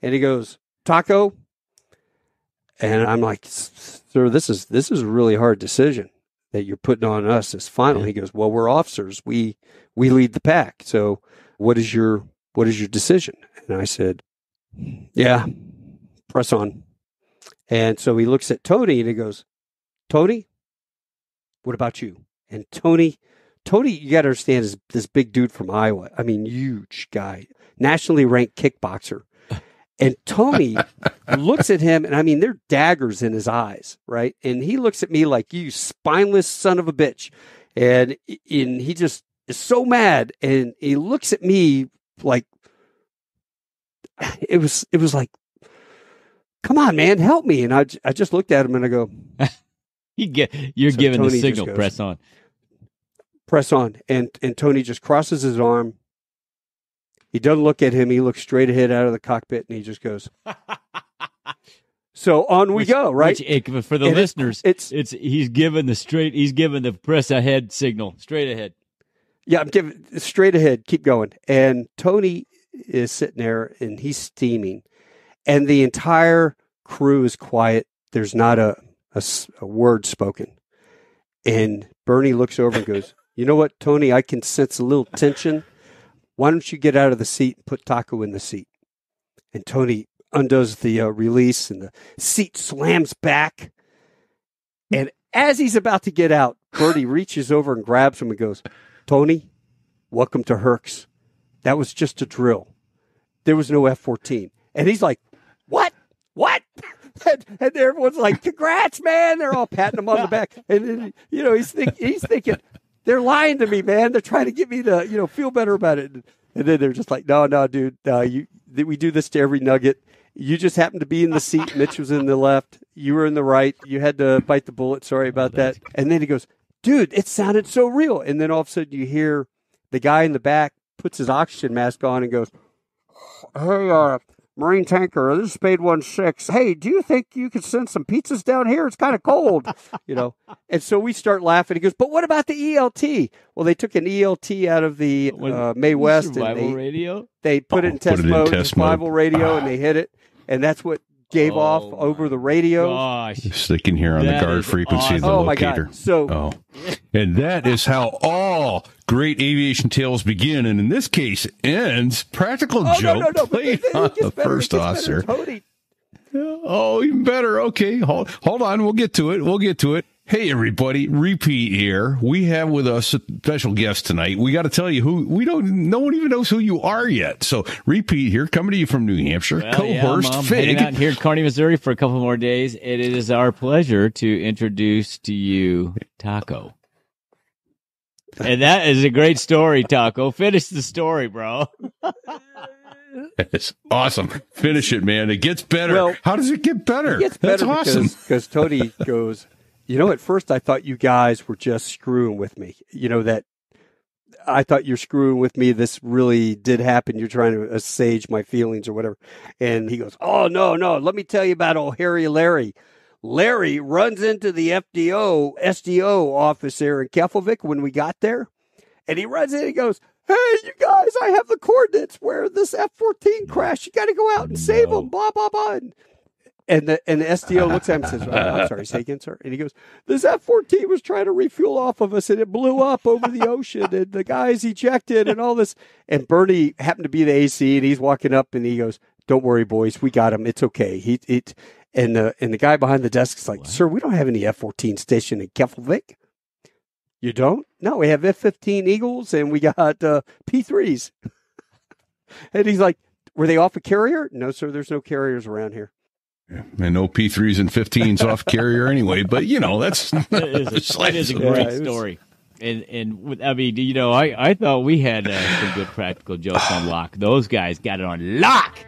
And he goes, Taco? And I'm like, sir, this is a really hard decision that you're putting on us as final. He goes, well, we're officers. We lead the pack. So what is your decision? And I said, yeah, press on. And so he looks at Tony and he goes, Tony, what about you? And Tony, you got to understand, is this big dude from Iowa. I mean, huge guy, nationally ranked kickboxer. And Tony looks at him, and I mean, there are daggers in his eyes, right? And he looks at me like, you spineless son of a bitch. And he just is so mad. And he looks at me like, it was like, come on, man, help me. And I just looked at him and I go, you're giving Tony the signal, goes, press on. Press on. And Tony just crosses his arm. He doesn't look at him. He looks straight ahead out of the cockpit and he just goes. So on we go, right? For the listeners, he's giving the press ahead signal, straight ahead. Yeah, I'm giving straight ahead. Keep going. And Tony is sitting there and he's steaming. And the entire crew is quiet. There's not a word spoken. And Bernie looks over and goes, you know what, Tony, I can sense a little tension. Why don't you get out of the seat and put Taco in the seat? And Tony undoes the release and the seat slams back. And as he's about to get out, Bernie reaches over and grabs him and goes, Tony, welcome to Herx. That was just a drill. There was no F-14. And he's like, what? And everyone's like, congrats, man. They're all patting him on the back. And then, he's thinking, they're lying to me, man. They're trying to get me to, feel better about it. And then they're just like, no, dude, we do this to every nugget. You just happened to be in the seat. Mitch was in the left. You were in the right. You had to bite the bullet. Sorry about that. And then he goes, dude, it sounded so real. And then all of a sudden you hear the guy in the back puts his oxygen mask on and goes, hey, Marine tanker, this is Spade 16. Hey, do you think you could send some pizzas down here? It's kind of cold, And so we start laughing. He goes, but what about the ELT? Well, they took an ELT out of the May West. Survival radio? They put it in test mode, survival radio, and they hit it. And that's what gave off over the radio. Gosh. So they can hear on the guard frequency of the locator. My God. So, and that is how all great aviation tales begin, and in this case ends. Practical joke played on the first officer. Oh, even better. Okay, hold on. We'll get to it. Hey, everybody, repeat here. We have with us a special guest tonight. We got to tell you no one even knows who you are yet. So repeat here, coming to you from New Hampshire, Cohurst I'm Fig. Hanging out here at Kearney, Missouri for a couple more days. It is our pleasure to introduce to you Taco. And that is a great story, Taco. Finish the story, bro. It's awesome. Finish it, man. It gets better. Well, how does it get better? It gets better. That's awesome. Because Tony goes, at first I thought you guys were just screwing with me. That I thought you're screwing with me. This really did happen. You're trying to assuage my feelings or whatever. And he goes, oh, no. Let me tell you about old Harry Larry. Larry runs into the SDO office there in Keflavik when we got there. And he runs in and he goes, hey, you guys, I have the coordinates where this F-14 crashed. You got to go out and save them, blah, blah, blah. And the SDO looks at him and says, I'm sorry, say again, sir. And he goes, this F-14 was trying to refuel off of us, and it blew up over the ocean, and the guys ejected and all this. And Bernie happened to be the AC, and he's walking up, and he goes, don't worry, boys, we got him. It's okay. And the guy behind the desk is like, sir, we don't have any F-14 stationed in Keflavik. You don't? No, we have F-15 Eagles, and we got P-3s. And he's like, were they off a carrier? No, sir, there's no carriers around here. And no P3s and 15s off carrier anyway, but that's that is a great story. And I mean, I thought we had some good practical jokes on lock. Those guys got it on lock.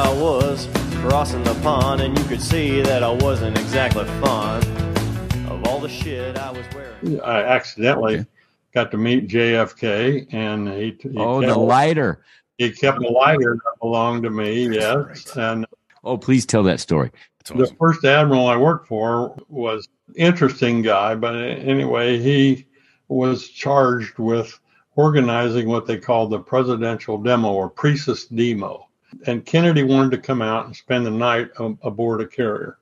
I was crossing the pond, and you could see that I wasn't exactly fond of all the shit I was wearing. I accidentally got to meet JFK, and he the lighter. He kept a lighter that belonged to me, yes. Right. And please tell that story. That's awesome. The first admiral I worked for was an interesting guy, but anyway, he was charged with organizing what they called the presidential demo or Princess Demo. And Kennedy wanted to come out and spend the night aboard a carrier.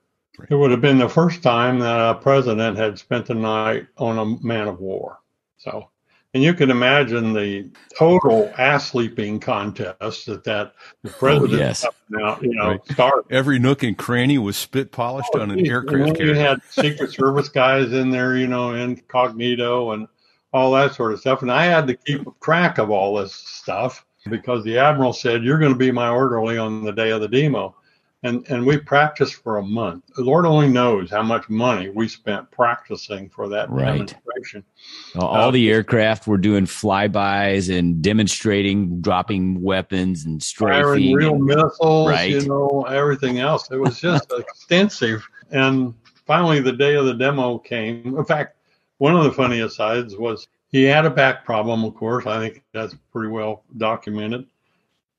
It would have been the first time that a president had spent the night on a man of war. So, and you can imagine the total ass-sleeping contest that the president coming out, started. Every nook and cranny was spit polished on an aircraft carrier. You had Secret Service guys in there, incognito and all that sort of stuff. And I had to keep track of all this stuff because the admiral said, "You're going to be my orderly on the day of the demo." And we practiced for a month. The Lord only knows how much money we spent practicing for that demonstration. All the aircraft were doing flybys and demonstrating dropping weapons and strafing. Firing real missiles, everything else. It was just extensive. And finally, the day of the demo came. In fact, one of the funniest sides was he had a back problem, of course. I think that's pretty well documented.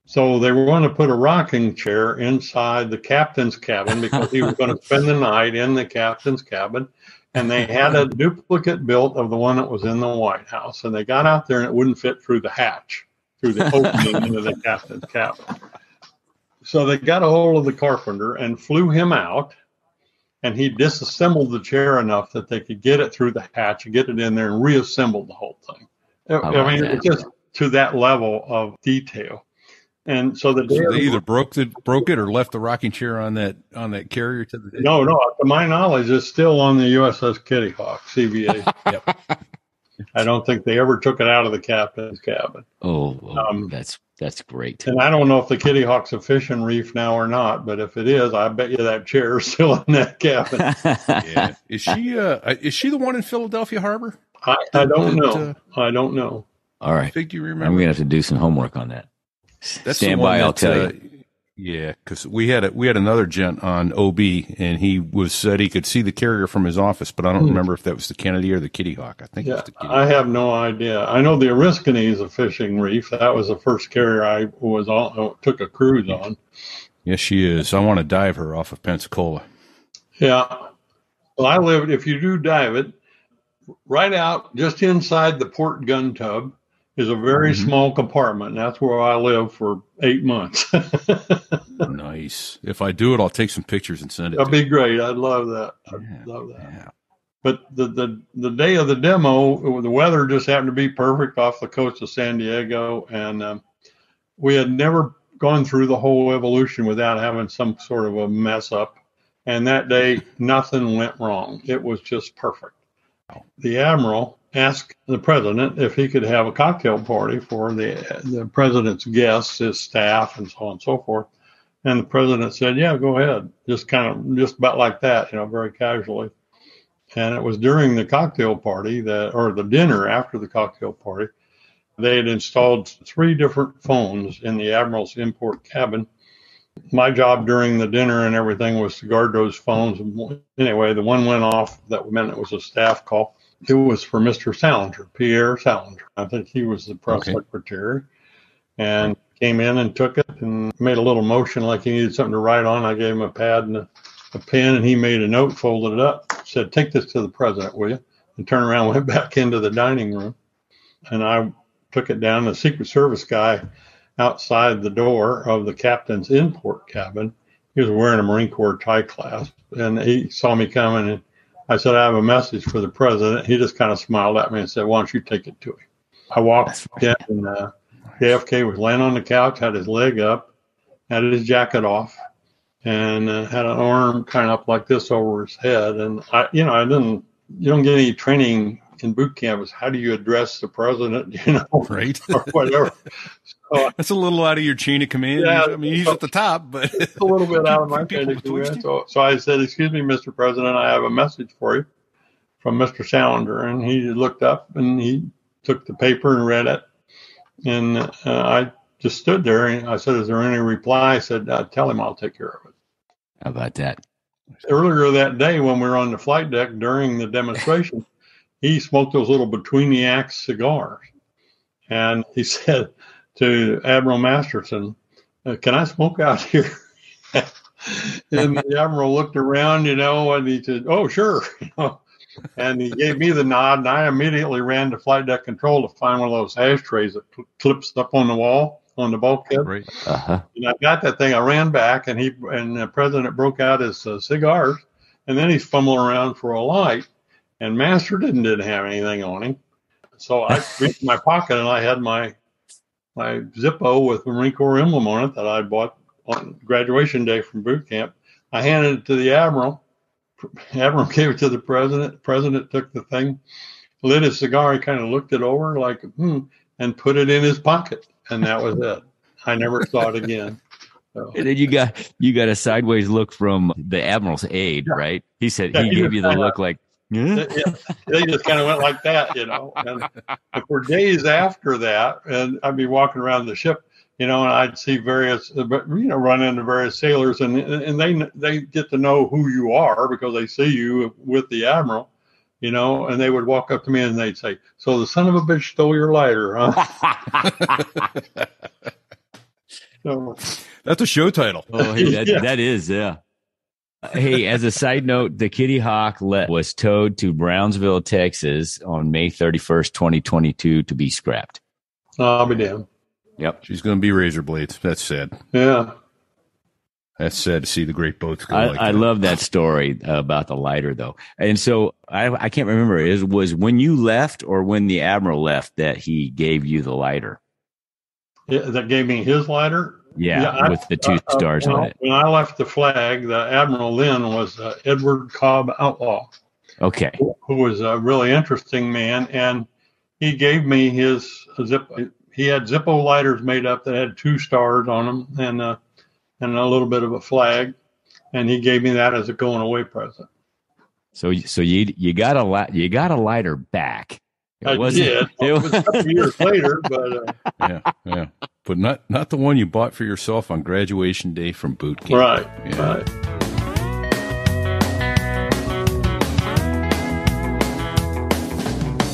So they were going to put a rocking chair inside the captain's cabin because he was going to spend the night in the captain's cabin. And they had a duplicate built of the one that was in the White House. And they got out there and it wouldn't fit through the hatch, through the opening into the captain's cabin. So they got a hold of the carpenter and flew him out. And he disassembled the chair enough that they could get it through the hatch and get it in there and reassemble the whole thing. I mean, it's just to that level of detail. And so they either broke it or left the rocking chair on that carrier to the day. No. To my knowledge, it's still on the USS Kitty Hawk, CVA. Yep. I don't think they ever took it out of the captain's cabin. That's great. And I don't know if the Kitty Hawk's a fishing reef now or not, but if it is, I bet you that chair is still in that cabin. Yeah. Is she the one in Philadelphia Harbor? I don't know. I don't know. All right. Do you remember? I'm gonna have to do some homework on that. Stand by, I'll tell you. Yeah, because we had another gent on OB, and he said he could see the carrier from his office, but I don't remember if that was the Kennedy or the Kitty Hawk. I think it was the Kitty Hawk. I have no idea. I know the Oriskany is a fishing reef. That was the first carrier I took a cruise on. Yes, she is. I want to dive her off of Pensacola. Yeah. Well, if you do dive it, right out just inside the port gun tub is a very small compartment. And that's where I lived for 8 months. Nice. If I do it, I'll take some pictures and send it. That'd be great. I'd love that. Yeah. But the day of the demo, the weather just happened to be perfect off the coast of San Diego. And we had never gone through the whole evolution without having some sort of a mess up. And that day, nothing went wrong. It was just perfect. The admiral asked the president if he could have a cocktail party for the president's guests, his staff, and so on and so forth. And the president said, "Yeah, go ahead." Just about like that, very casually. And it was during the cocktail party or the dinner after the cocktail party, they had installed 3 different phones in the admiral's import cabin. My job during the dinner and everything was to guard those phones. Anyway, the one went off. That meant it was a staff call. It was for Mr. Salinger, Pierre Salinger. I think he was the press secretary, and came in and took it and made a little motion like he needed something to write on. I gave him a pad and a pen, and he made a note, folded it up, said, "Take this to the president, will you?" And turned around and went back into the dining room. And I took it down. The Secret Service guy outside the door of the captain's import cabin, he was wearing a Marine Corps tie clasp, and he saw me coming, and I said, "I have a message for the president." He just kind of smiled at me and said, "Why don't you take it to him?" I walked in, and JFK was laying on the couch, had his leg up, had his jacket off, and had an arm kind of up like this over his head. And you don't get any training in boot camp is how do you address the president, right? Or whatever. So, that's a little out of your chain of command. Yeah, I mean, he's at the top, but it's a little bit out of my chain of command. So I said, "Excuse me, Mr. President, I have a message for you from Mr. Salinger." And he looked up and he took the paper and read it. And I just stood there, and I said, "Is there any reply?" I said, "Tell him I'll take care of it." How about that? Earlier that day, when we were on the flight deck during the demonstration, he smoked those little between the acts cigars, and he said to Admiral Masterson, "Can I smoke out here?" And the Admiral looked around, and he said, "Oh, sure." And he gave me the nod, and I immediately ran to flight deck control to find one of those ashtrays that clips up on the wall on the bulkhead. Right. And I got that thing. I ran back, and the president broke out his cigars, and then he's fumbling around for a light. And Master didn't have anything on him, so I reached in my pocket, and I had my Zippo with the Marine Corps emblem on it that I bought on graduation day from boot camp. I handed it to the Admiral. Admiral gave it to the president. President took the thing, lit his cigar. He kind of looked it over like, and put it in his pocket. And that was it. I never saw it again. So. And then you got a sideways look from the Admiral's aide, right? He said he gave you the look like, yeah. They just kind of went like that, And for days after that, and I'd be walking around the ship, and I'd see various, run into various sailors, and they get to know who you are because they see you with the Admiral, and they would walk up to me and they'd say, "So the son of a bitch stole your lighter, huh?" So, that's a show title. Oh, hey, that is, yeah. Hey, as a side note, the Kitty Hawk was towed to Brownsville, Texas on May 31st, 2022 to be scrapped. I'll be damned. Yep. She's going to be razor blades. That's sad. Yeah. That's sad to see the great boats go I love that story about the lighter, though. And so I can't remember. It was when you left or when the Admiral left that he gave you the lighter? Yeah, that gave me his lighter? Yeah, with the two stars on it. When I left the flag, the Admiral then was Edward Cobb Outlaw. Okay. Who was a really interesting man. And he gave me his Zippo. He had Zippo lighters made up that had 2 stars on them and a little bit of a flag. And he gave me that as a going away present. So you got a lighter back. I did. It was a couple years later, but yeah. But not the one you bought for yourself on graduation day from boot camp. Right. Yeah. Right.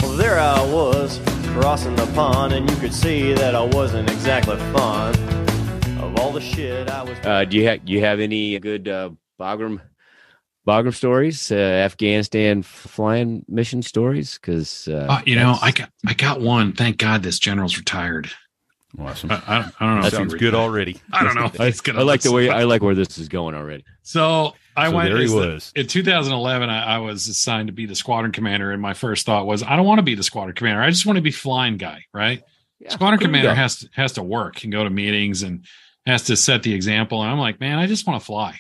Well, there I was crossing the pond, and you could see that I wasn't exactly fond of all the shit I was. Do you have any good Bagram stories, Afghanistan flying mission stories? Because I got one. Thank God this general's retired. Awesome. I don't know. That sounds good already. I don't know. I like where this is going already. So there he was. In 2011, I was assigned to be the squadron commander, and my first thought was, I don't want to be the squadron commander. I just want to be flying guy, right? Yeah, squadron commander has to work and go to meetings and has to set the example. And I'm like, man, I just want to fly.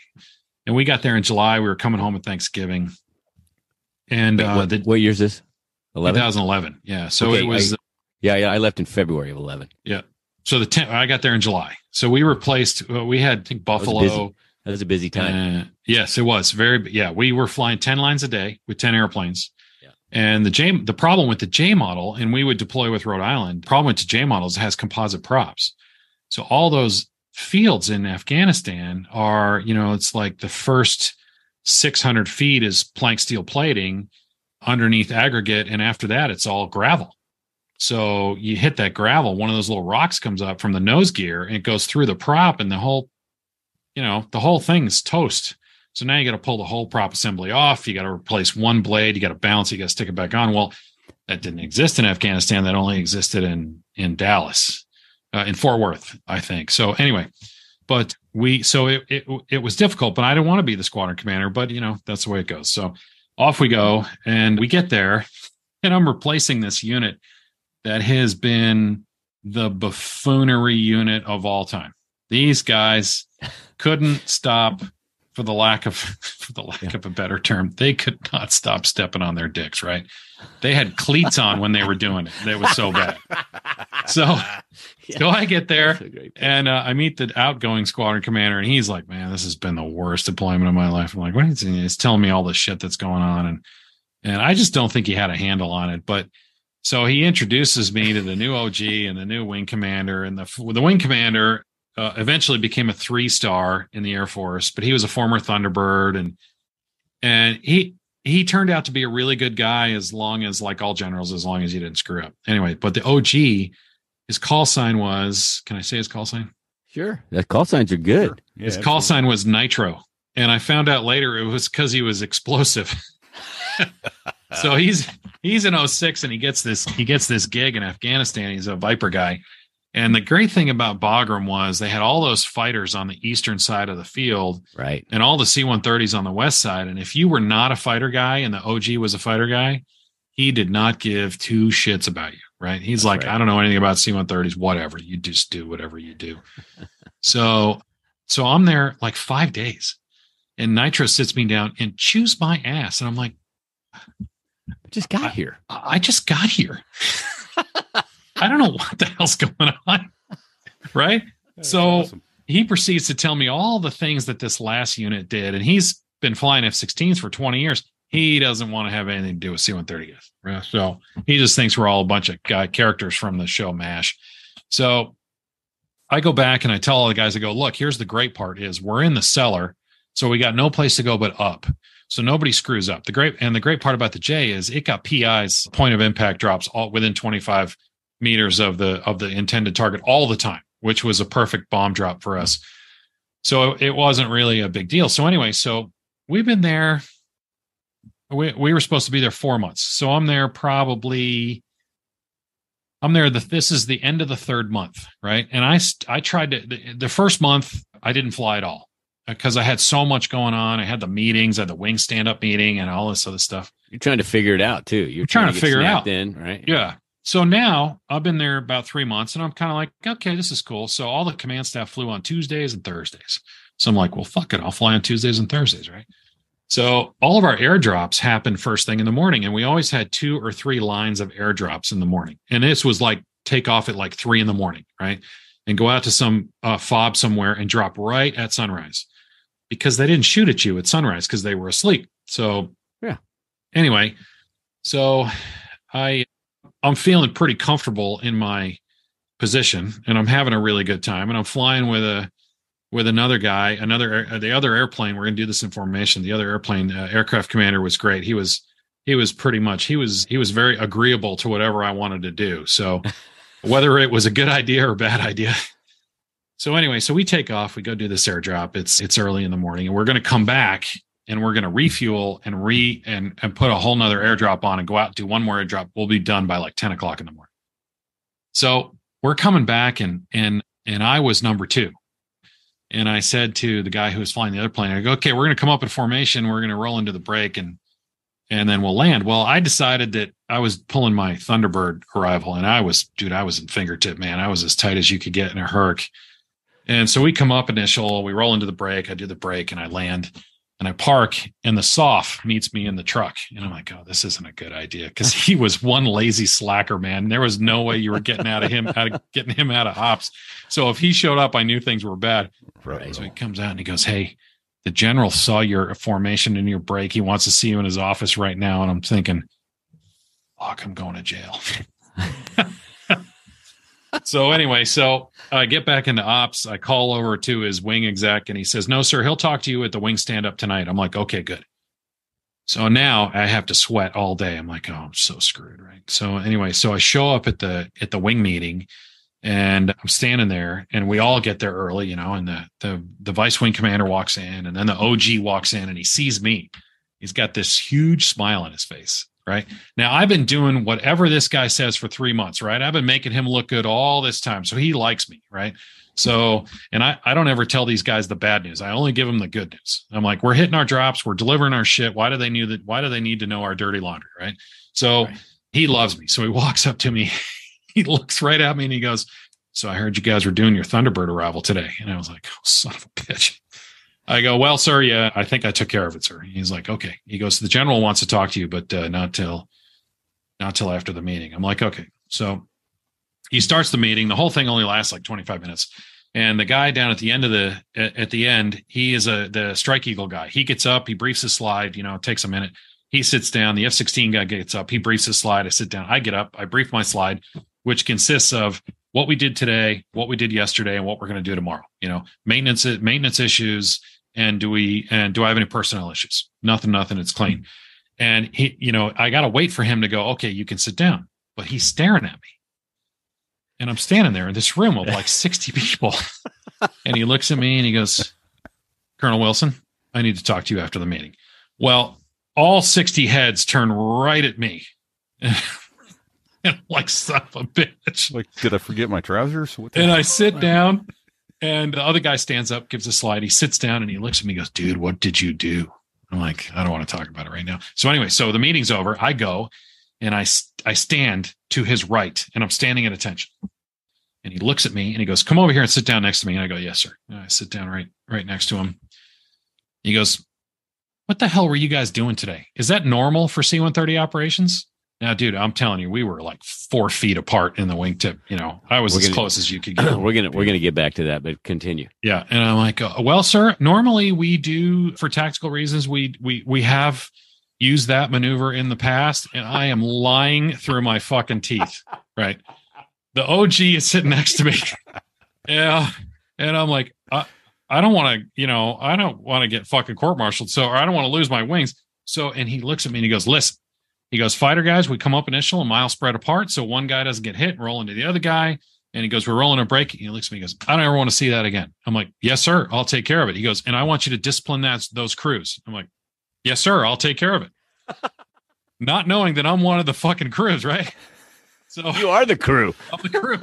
And we got there in July. We were coming home at Thanksgiving. And what year is this? 2011. Yeah. So it was. I left in February of 11. Yeah. So I got there in July. So we replaced. We had, I think, Buffalo. That was a busy time. Yes, it was we were flying 10 lines a day with 10 airplanes. Yeah. And the problem with the J model, and we would deploy with Rhode Island. The problem with the J models, it has composite props. So all those fields in Afghanistan are, it's like the first 600 feet is plank steel plating underneath aggregate. And after that, it's all gravel. So you hit that gravel, one of those little rocks comes up from the nose gear and it goes through the prop, and the whole thing's toast. So now you got to pull the whole prop assembly off. You got to replace one blade. You got to balance. You got to stick it back on. Well, that didn't exist in Afghanistan. That only existed in Dallas, in Fort Worth, I think. So anyway, but it was difficult, but I didn't want to be the squadron commander, but that's the way it goes. So off we go, and we get there, and I'm replacing this unit that has been the buffoonery unit of all time. These guys couldn't stop, for the lack of a better term, they could not stop stepping on their dicks, right? They had cleats on when they were doing it. It was so bad. So I get there, and I meet the outgoing squadron commander, and he's like, man, this has been the worst deployment of my life. I'm like, what is he? He's telling me all the shit that's going on. And I just don't think he had a handle on it. But So he introduces me to the new OG and the new wing commander, and the wing commander eventually became a 3-star in the Air Force, but he was a former Thunderbird, and he turned out to be a really good guy, as long as, like all generals, as long as he didn't screw up. Anyway, but the OG, his call sign was, can I say his call sign? Sure. That call signs are good. Sure. Yeah, his call sign was Nitro. And I found out later it was because he was explosive. So he's in 06 and he gets this gig in Afghanistan. He's a Viper guy. And the great thing about Bagram was they had all those fighters on the eastern side of the field, right, and all the C-130s on the west side. And if you were not a fighter guy and the OG was a fighter guy, he did not give two shits about you, right? He's That's like, right. I don't know anything about C-130s, whatever. You just do whatever you do. So I'm there like 5 days, and Nitro sits me down and chews my ass. And I'm like, I just got here. I just got here. I don't know what the hell's going on. Right. That's so awesome. He proceeds to tell me all the things that this last unit did. And he's been flying F-16s for 20 years. He doesn't want to have anything to do with C-130s. Right? So he just thinks we're all a bunch of characters from the show MASH. So I go back and I tell all the guys, I go, look, here's the great part is we're in the cellar. So we got no place to go but up. So nobody screws up. The great part about the J is it got PI's point of impact drops all within 25 meters of the intended target all the time, which was a perfect bomb drop for us. So it wasn't really a big deal. So anyway, so we've been there. We were supposed to be there 4 months. So I'm there this is the end of the 3rd month, right? And I tried to, the first month I didn't fly at all because I had so much going on. I had the meetings, I had the wing stand-up meeting and all this other stuff. You're trying to figure it out too. You're trying to figure it out. Right? Yeah. So now I've been there about 3 months and I'm kind of like, okay, this is cool. So all the command staff flew on Tuesdays and Thursdays. So I'm like, well, fuck it. I'll fly on Tuesdays and Thursdays, right? So all of our airdrops happened first thing in the morning. And we always had 2 or 3 lines of airdrops in the morning. And this was like take off at like 3 in the morning, right? And go out to some fob somewhere and drop right at sunrise because they didn't shoot at you at sunrise because they were asleep. So yeah. Anyway, so I'm feeling pretty comfortable in my position and I'm having a really good time. And I'm flying with another guy, the other airplane. We're going to do this in formation. The other airplane aircraft commander was great. He was very agreeable to whatever I wanted to do. So whether it was a good idea or a bad idea. So anyway, so we take off, we go do this airdrop. It's early in the morning and we're going to come back and we're going to refuel and put a whole nother airdrop on and go out and do one more airdrop. We'll be done by like 10 o'clock in the morning. So we're coming back and I was number 2. And I said to the guy who was flying the other plane, I go, okay, we're going to come up in formation. We're going to roll into the break and then we'll land. Well, I decided that I was pulling my Thunderbird arrival and I was in fingertip, man. I was as tight as you could get in a Herc. And so we come up initial, we roll into the break. I do the break and I land. And I park and the SOF meets me in the truck. And I'm like, oh, this isn't a good idea. Cause he was one lazy slacker, man. There was no way you were getting him out of ops. So if he showed up, I knew things were bad. Right. So he comes out and he goes, hey, the general saw your formation in your break. He wants to see you in his office right now. And I'm thinking, fuck, I'm going to jail. So anyway, so I get back into ops. I call over to his wing exec and he says, no, sir, he'll talk to you at the wing stand up tonight. I'm like, okay, good. So now I have to sweat all day. I'm like, oh, I'm so screwed. Right. So anyway, so I show up at the wing meeting and I'm standing there and we all get there early, and the vice wing commander walks in and then the OG walks in and he sees me. He's got this huge smile on his face. Right now, I've been doing whatever this guy says for 3 months. Right. I've been making him look good all this time. So he likes me. Right. So, and I don't ever tell these guys the bad news. I only give them the good news. I'm like, we're hitting our drops. We're delivering our shit. Why do they need to know our dirty laundry? Right. So He loves me. So he walks up to me. He looks right at me and he goes, so I heard you guys were doing your Thunderbird arrival today. And I was like, oh, son of a bitch. I go, well, sir, yeah, I think I took care of it, sir. He's like, okay. He goes, the general wants to talk to you, but not till after the meeting. I'm like, okay. So he starts the meeting. The whole thing only lasts like 25 minutes. And the guy down at the end he is the Strike Eagle guy. He gets up, he briefs his slide, it takes a minute. He sits down. The F-16 guy gets up. He briefs his slide. I sit down. I get up. I brief my slide, which consists of what we did today, what we did yesterday, and what we're going to do tomorrow. You know, maintenance issues, and do I have any personnel issues? Nothing. It's clean. And he, you know, I got to wait for him to go, okay, you can sit down. But he's staring at me. And I'm standing there in this room of like 60 people. And he looks at me and he goes, Colonel Wilson, I need to talk to you after the meeting. Well, all 60 heads turn right at me. And I'm like, son of a bitch. Like, did I forget my trousers? And I sit down, and the other guy stands up, gives a slide. He sits down and he looks at me and goes, dude, what did you do? I'm like, I don't want to talk about it right now. So anyway, so the meeting's over. I go and I stand to his right, and I'm standing at attention. And he looks at me and he goes, come over here and sit down next to me. And I go, yes, sir. And I sit down right next to him. He goes, what the hell were you guys doing today? Is that normal for C-130 operations? Now, dude, I'm telling you, we were like 4 feet apart in the wingtip. You know, I was as close as you could get. We're gonna get back to that, but continue. Yeah, and I'm like, well, sir, normally we do, for tactical reasons, we have used that maneuver in the past, and I am lying through my fucking teeth. Right, the OG is sitting next to me. Yeah, and I'm like, I don't want to get fucking court-martialed, so, or I don't want to lose my wings. So, and he looks at me and he goes, listen. He goes, fighter guys, we come up initial a mile spread apart, so one guy doesn't get hit and roll into the other guy. And he goes, we're rolling a break. He looks at me and goes, I don't ever want to see that again. I'm like, yes, sir, I'll take care of it. He goes, and I want you to discipline those crews. I'm like, yes, sir, I'll take care of it. Not knowing that I'm one of the fucking crews, right? So you are the crew. I'm the crew.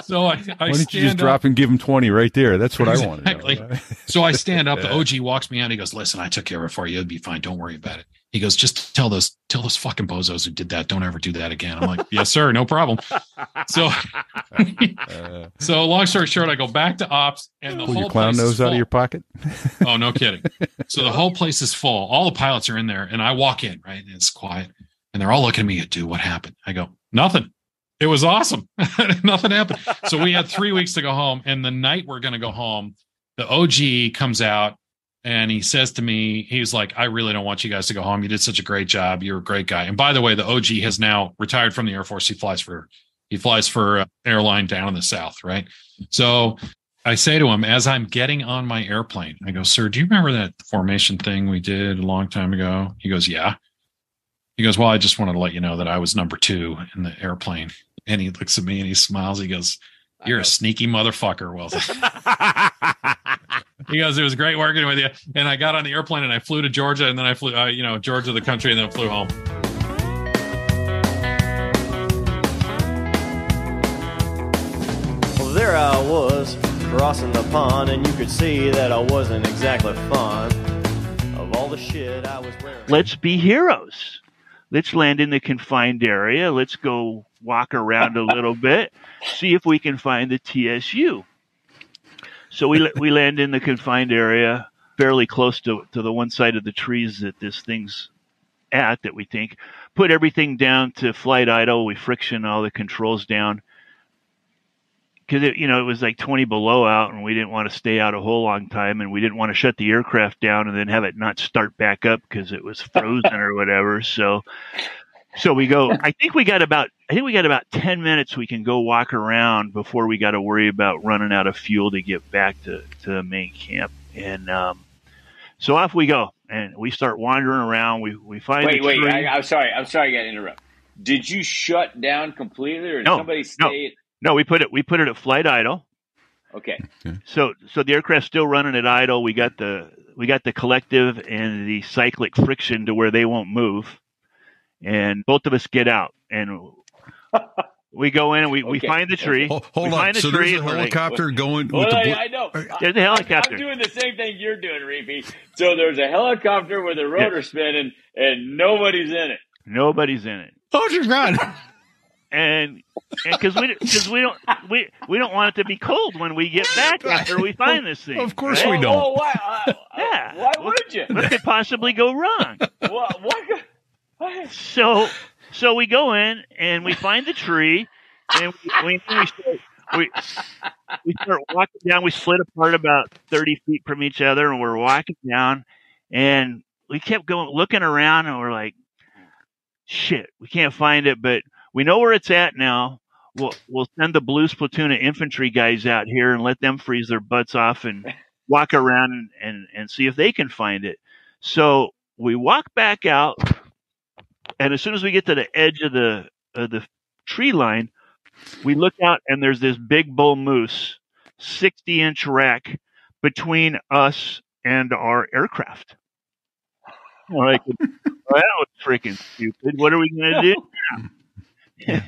So I why don't you just drop and give him 20 right there? That's what I want to know. Right? So I stand up. The OG walks me out. He goes, listen, I took care of it for you. It'll be fine. Don't worry about it. He goes, just tell those fucking bozos who did that, don't ever do that again. I'm like, yes, sir, no problem. So, so long story short, I go back to ops, and the pull whole your clown nose out of your pocket. Oh, no kidding. So the whole place is full. All the pilots are in there, and I walk in, right, and it's quiet, and they're all looking at me. Dude, what happened? I go, nothing. It was awesome. Nothing happened. So we had 3 weeks to go home, and the night we're going to go home, the OG comes out. And he says to me, he was like, I really don't want you guys to go home. You did such a great job. You're a great guy. And by the way, the OG has now retired from the Air Force. He flies for airline down in the South, right? So I say to him, as I'm getting on my airplane, I go, sir, do you remember that formation thing we did a long time ago? He goes, yeah. He goes, well, I just wanted to let you know that I was number 2 in the airplane. And he looks at me and he smiles. He goes, you're a sneaky motherfucker, Wilson. He goes, it was great working with you. And I got on the airplane and I flew to Georgia, and then I flew, Georgia, the country, and then flew home. Well, there I was, crossing the pond, and you could see that I wasn't exactly fond of all the shit I was wearing. Let's be heroes. Let's land in the confined area. Let's go walk around a little bit, see if we can find the TSU. So we land in the confined area, fairly close to the one side of the trees that this thing's at, that we think. Put everything down to flight idle. We friction all the controls down. Because it was like 20 below out, and we didn't want to stay out a whole long time, and we didn't want to shut the aircraft down and then have it not start back up because it was frozen or whatever. So we go. I think we got about 10 minutes. We can go walk around before we got to worry about running out of fuel to get back to the main camp. And so off we go, and we start wandering around. We find. Wait! I'm sorry. I got to interrupt. Did you shut down completely, or did somebody stay? No, we put it at flight idle. Okay. So the aircraft's still running at idle. We got the collective and the cyclic friction to where they won't move, and both of us get out, and we go in and we find the tree. Hold on. So there's a helicopter going with I know. There's a helicopter. I'm doing the same thing you're doing, Reefy. So there's a helicopter with a rotor spinning, and nobody's in it. Nobody's in it. Oh, dear God. And because we don't want it to be cold when we get back after we find this thing. Of course we don't. Why? Yeah. Why would you? What could possibly go wrong? What? So we go in and we find the tree, and we start walking down. We split apart about 30 feet from each other, and we're walking down, and we kept going, looking around, and we're like, shit, we can't find it, but we know where it's at now. We'll send the Blues platoon of infantry guys out here and let them freeze their butts off and walk around and see if they can find it. So we walk back out, and as soon as we get to the edge of the tree line, we look out, and there's this big bull moose, 60-inch rack between us and our aircraft. We're like, well, that was freaking stupid. What are we going to do now?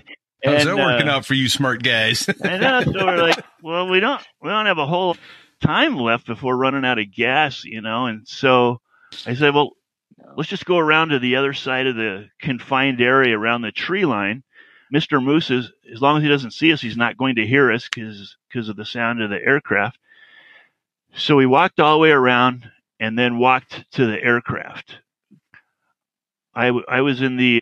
How's that working out for you smart guys? I know. So we're like, well, we don't have a whole time left before running out of gas, And so I said, well, let's just go around to the other side of the confined area around the tree line. Mr. Moose as long as he doesn't see us, he's not going to hear us because of the sound of the aircraft. So we walked all the way around and then walked to the aircraft. I was in the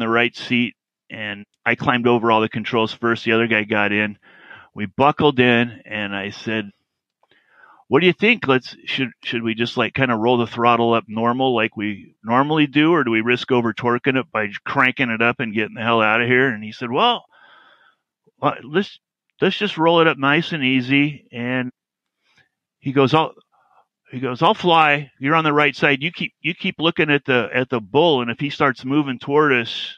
right seat, and I climbed over all the controls first. The other guy got in. We buckled in, and I said, what do you think? Should we just kind of roll the throttle up normal like we normally do, or do we risk over torquing it by cranking it up and getting the hell out of here? And he said, well, let's just roll it up nice and easy. And he goes, I'll fly. You're on the right side. You keep looking at the bull, and if he starts moving toward us,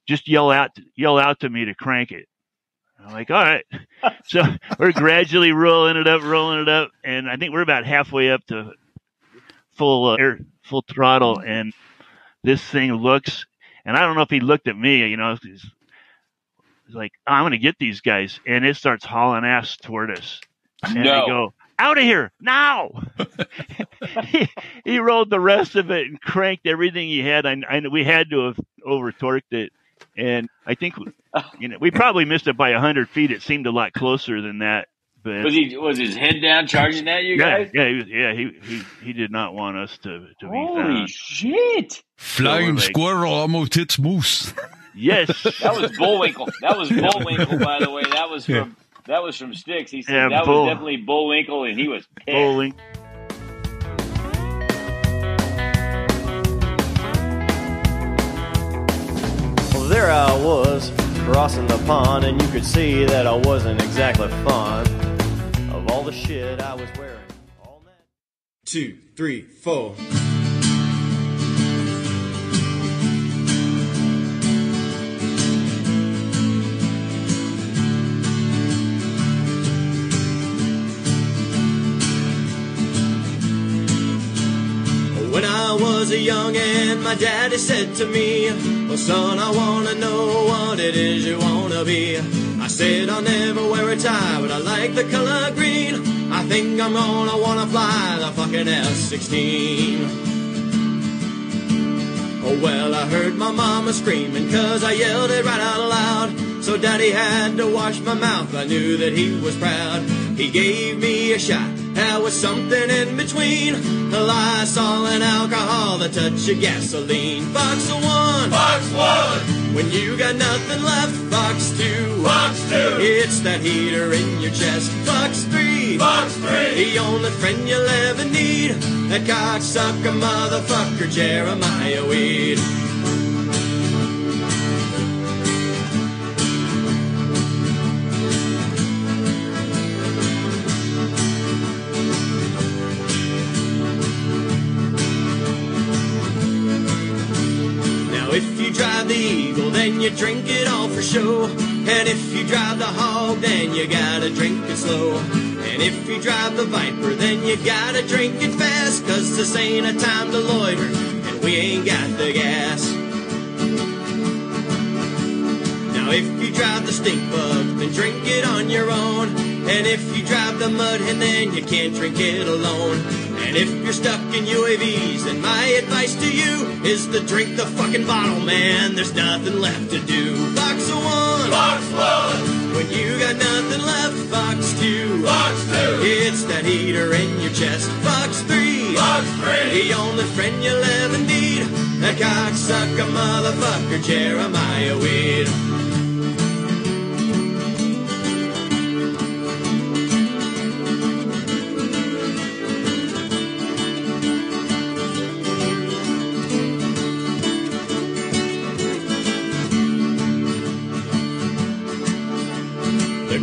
just yell out to me to crank it. I'm like, all right. So we're gradually rolling it up, and I think we're about halfway up to full throttle, and this thing looks, and I don't know if he looked at me, he's like, oh, I'm going to get these guys, and it starts hauling ass toward us. And I go, out of here now. He rolled the rest of it and cranked everything he had. We had to have over torqued it. And I think, we probably missed it by 100 feet. It seemed a lot closer than that. But was his head down charging at you guys? Yeah. He did not want us to be found. Holy shit! Flying squirrel almost hits moose. Yes, that was Bullwinkle. By the way. That was from Styx. He said that was definitely Bullwinkle, and he was pissed. Bullwinkle. There I was, crossing the pond, and you could see that I wasn't exactly fond of all the shit I was wearing. 2, 3, 4. When I was a youngin', my daddy said to me, well, son, I want to know what it is you want to be. I said, I'll never wear a tie, but I like the color green. I think I'm gonna want to fly the fucking F-16. Oh, well, I heard my mama screaming, 'cause I yelled it right out loud. So daddy had to wash my mouth, I knew that he was proud. He gave me a shot, there was something in between. The Lysol and alcohol, the touch of gasoline. Box 1, Box 1. When you got nothing left, Box 2, Box 2. It's that heater in your chest. Box 3, Box 3. The only friend you'll ever need, that cocksucker motherfucker Jeremiah Weed. If you drive the Eagle, then you drink it all for show. And if you drive the Hog, then you gotta drink it slow. And if you drive the Viper, then you gotta drink it fast. 'Cause this ain't a time to loiter, and we ain't got the gas. Now if you drive the Stink Bug, then drink it on your own. And if you drive the Mud Hen, then you can't drink it alone. And if you're stuck in UAVs, then my advice to you is to drink the fucking bottle, man. There's nothing left to do. Box 1, Box 1. When you got nothing left, Box 2, Box 2. It's that heater in your chest. Box 3, Box 3. The only friend you'll ever need, that cocksucker motherfucker Jeremiah Weed.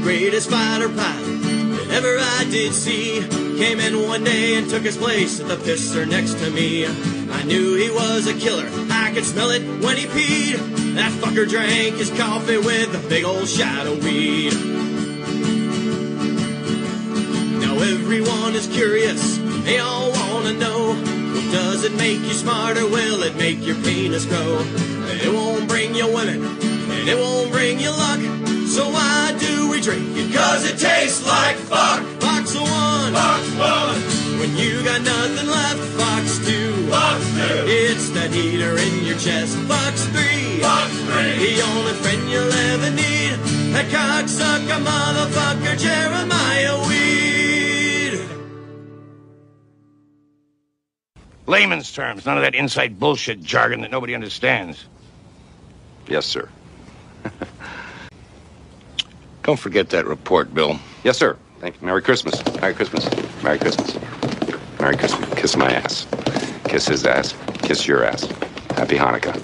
greatest fighter pilot that ever I did see. Came in one day and took his place at the pisser next to me. I knew he was a killer, I could smell it when he peed. That fucker drank his coffee with a big old shot of weed. Now everyone is curious, they all wanna know, well, does it make you smarter? Will it make your penis grow? It won't bring you women, and it won't bring you luck. So why do we drink it? 'Cause it tastes like fuck. Fox 1, Fox 1. When you got nothing left, Fox 2, Fox 2. It's that heater in your chest, Fox 3, Fox 3. The only friend you'll ever need, that cocksucker motherfucker Jeremiah Weed. Layman's terms, none of that inside bullshit jargon that nobody understands. Yes, sir. Don't forget that report, Bill. Yes, sir. Thank you. Merry Christmas. Merry Christmas. Merry Christmas. Merry Christmas. Kiss my ass. Kiss his ass. Kiss your ass. Happy Hanukkah.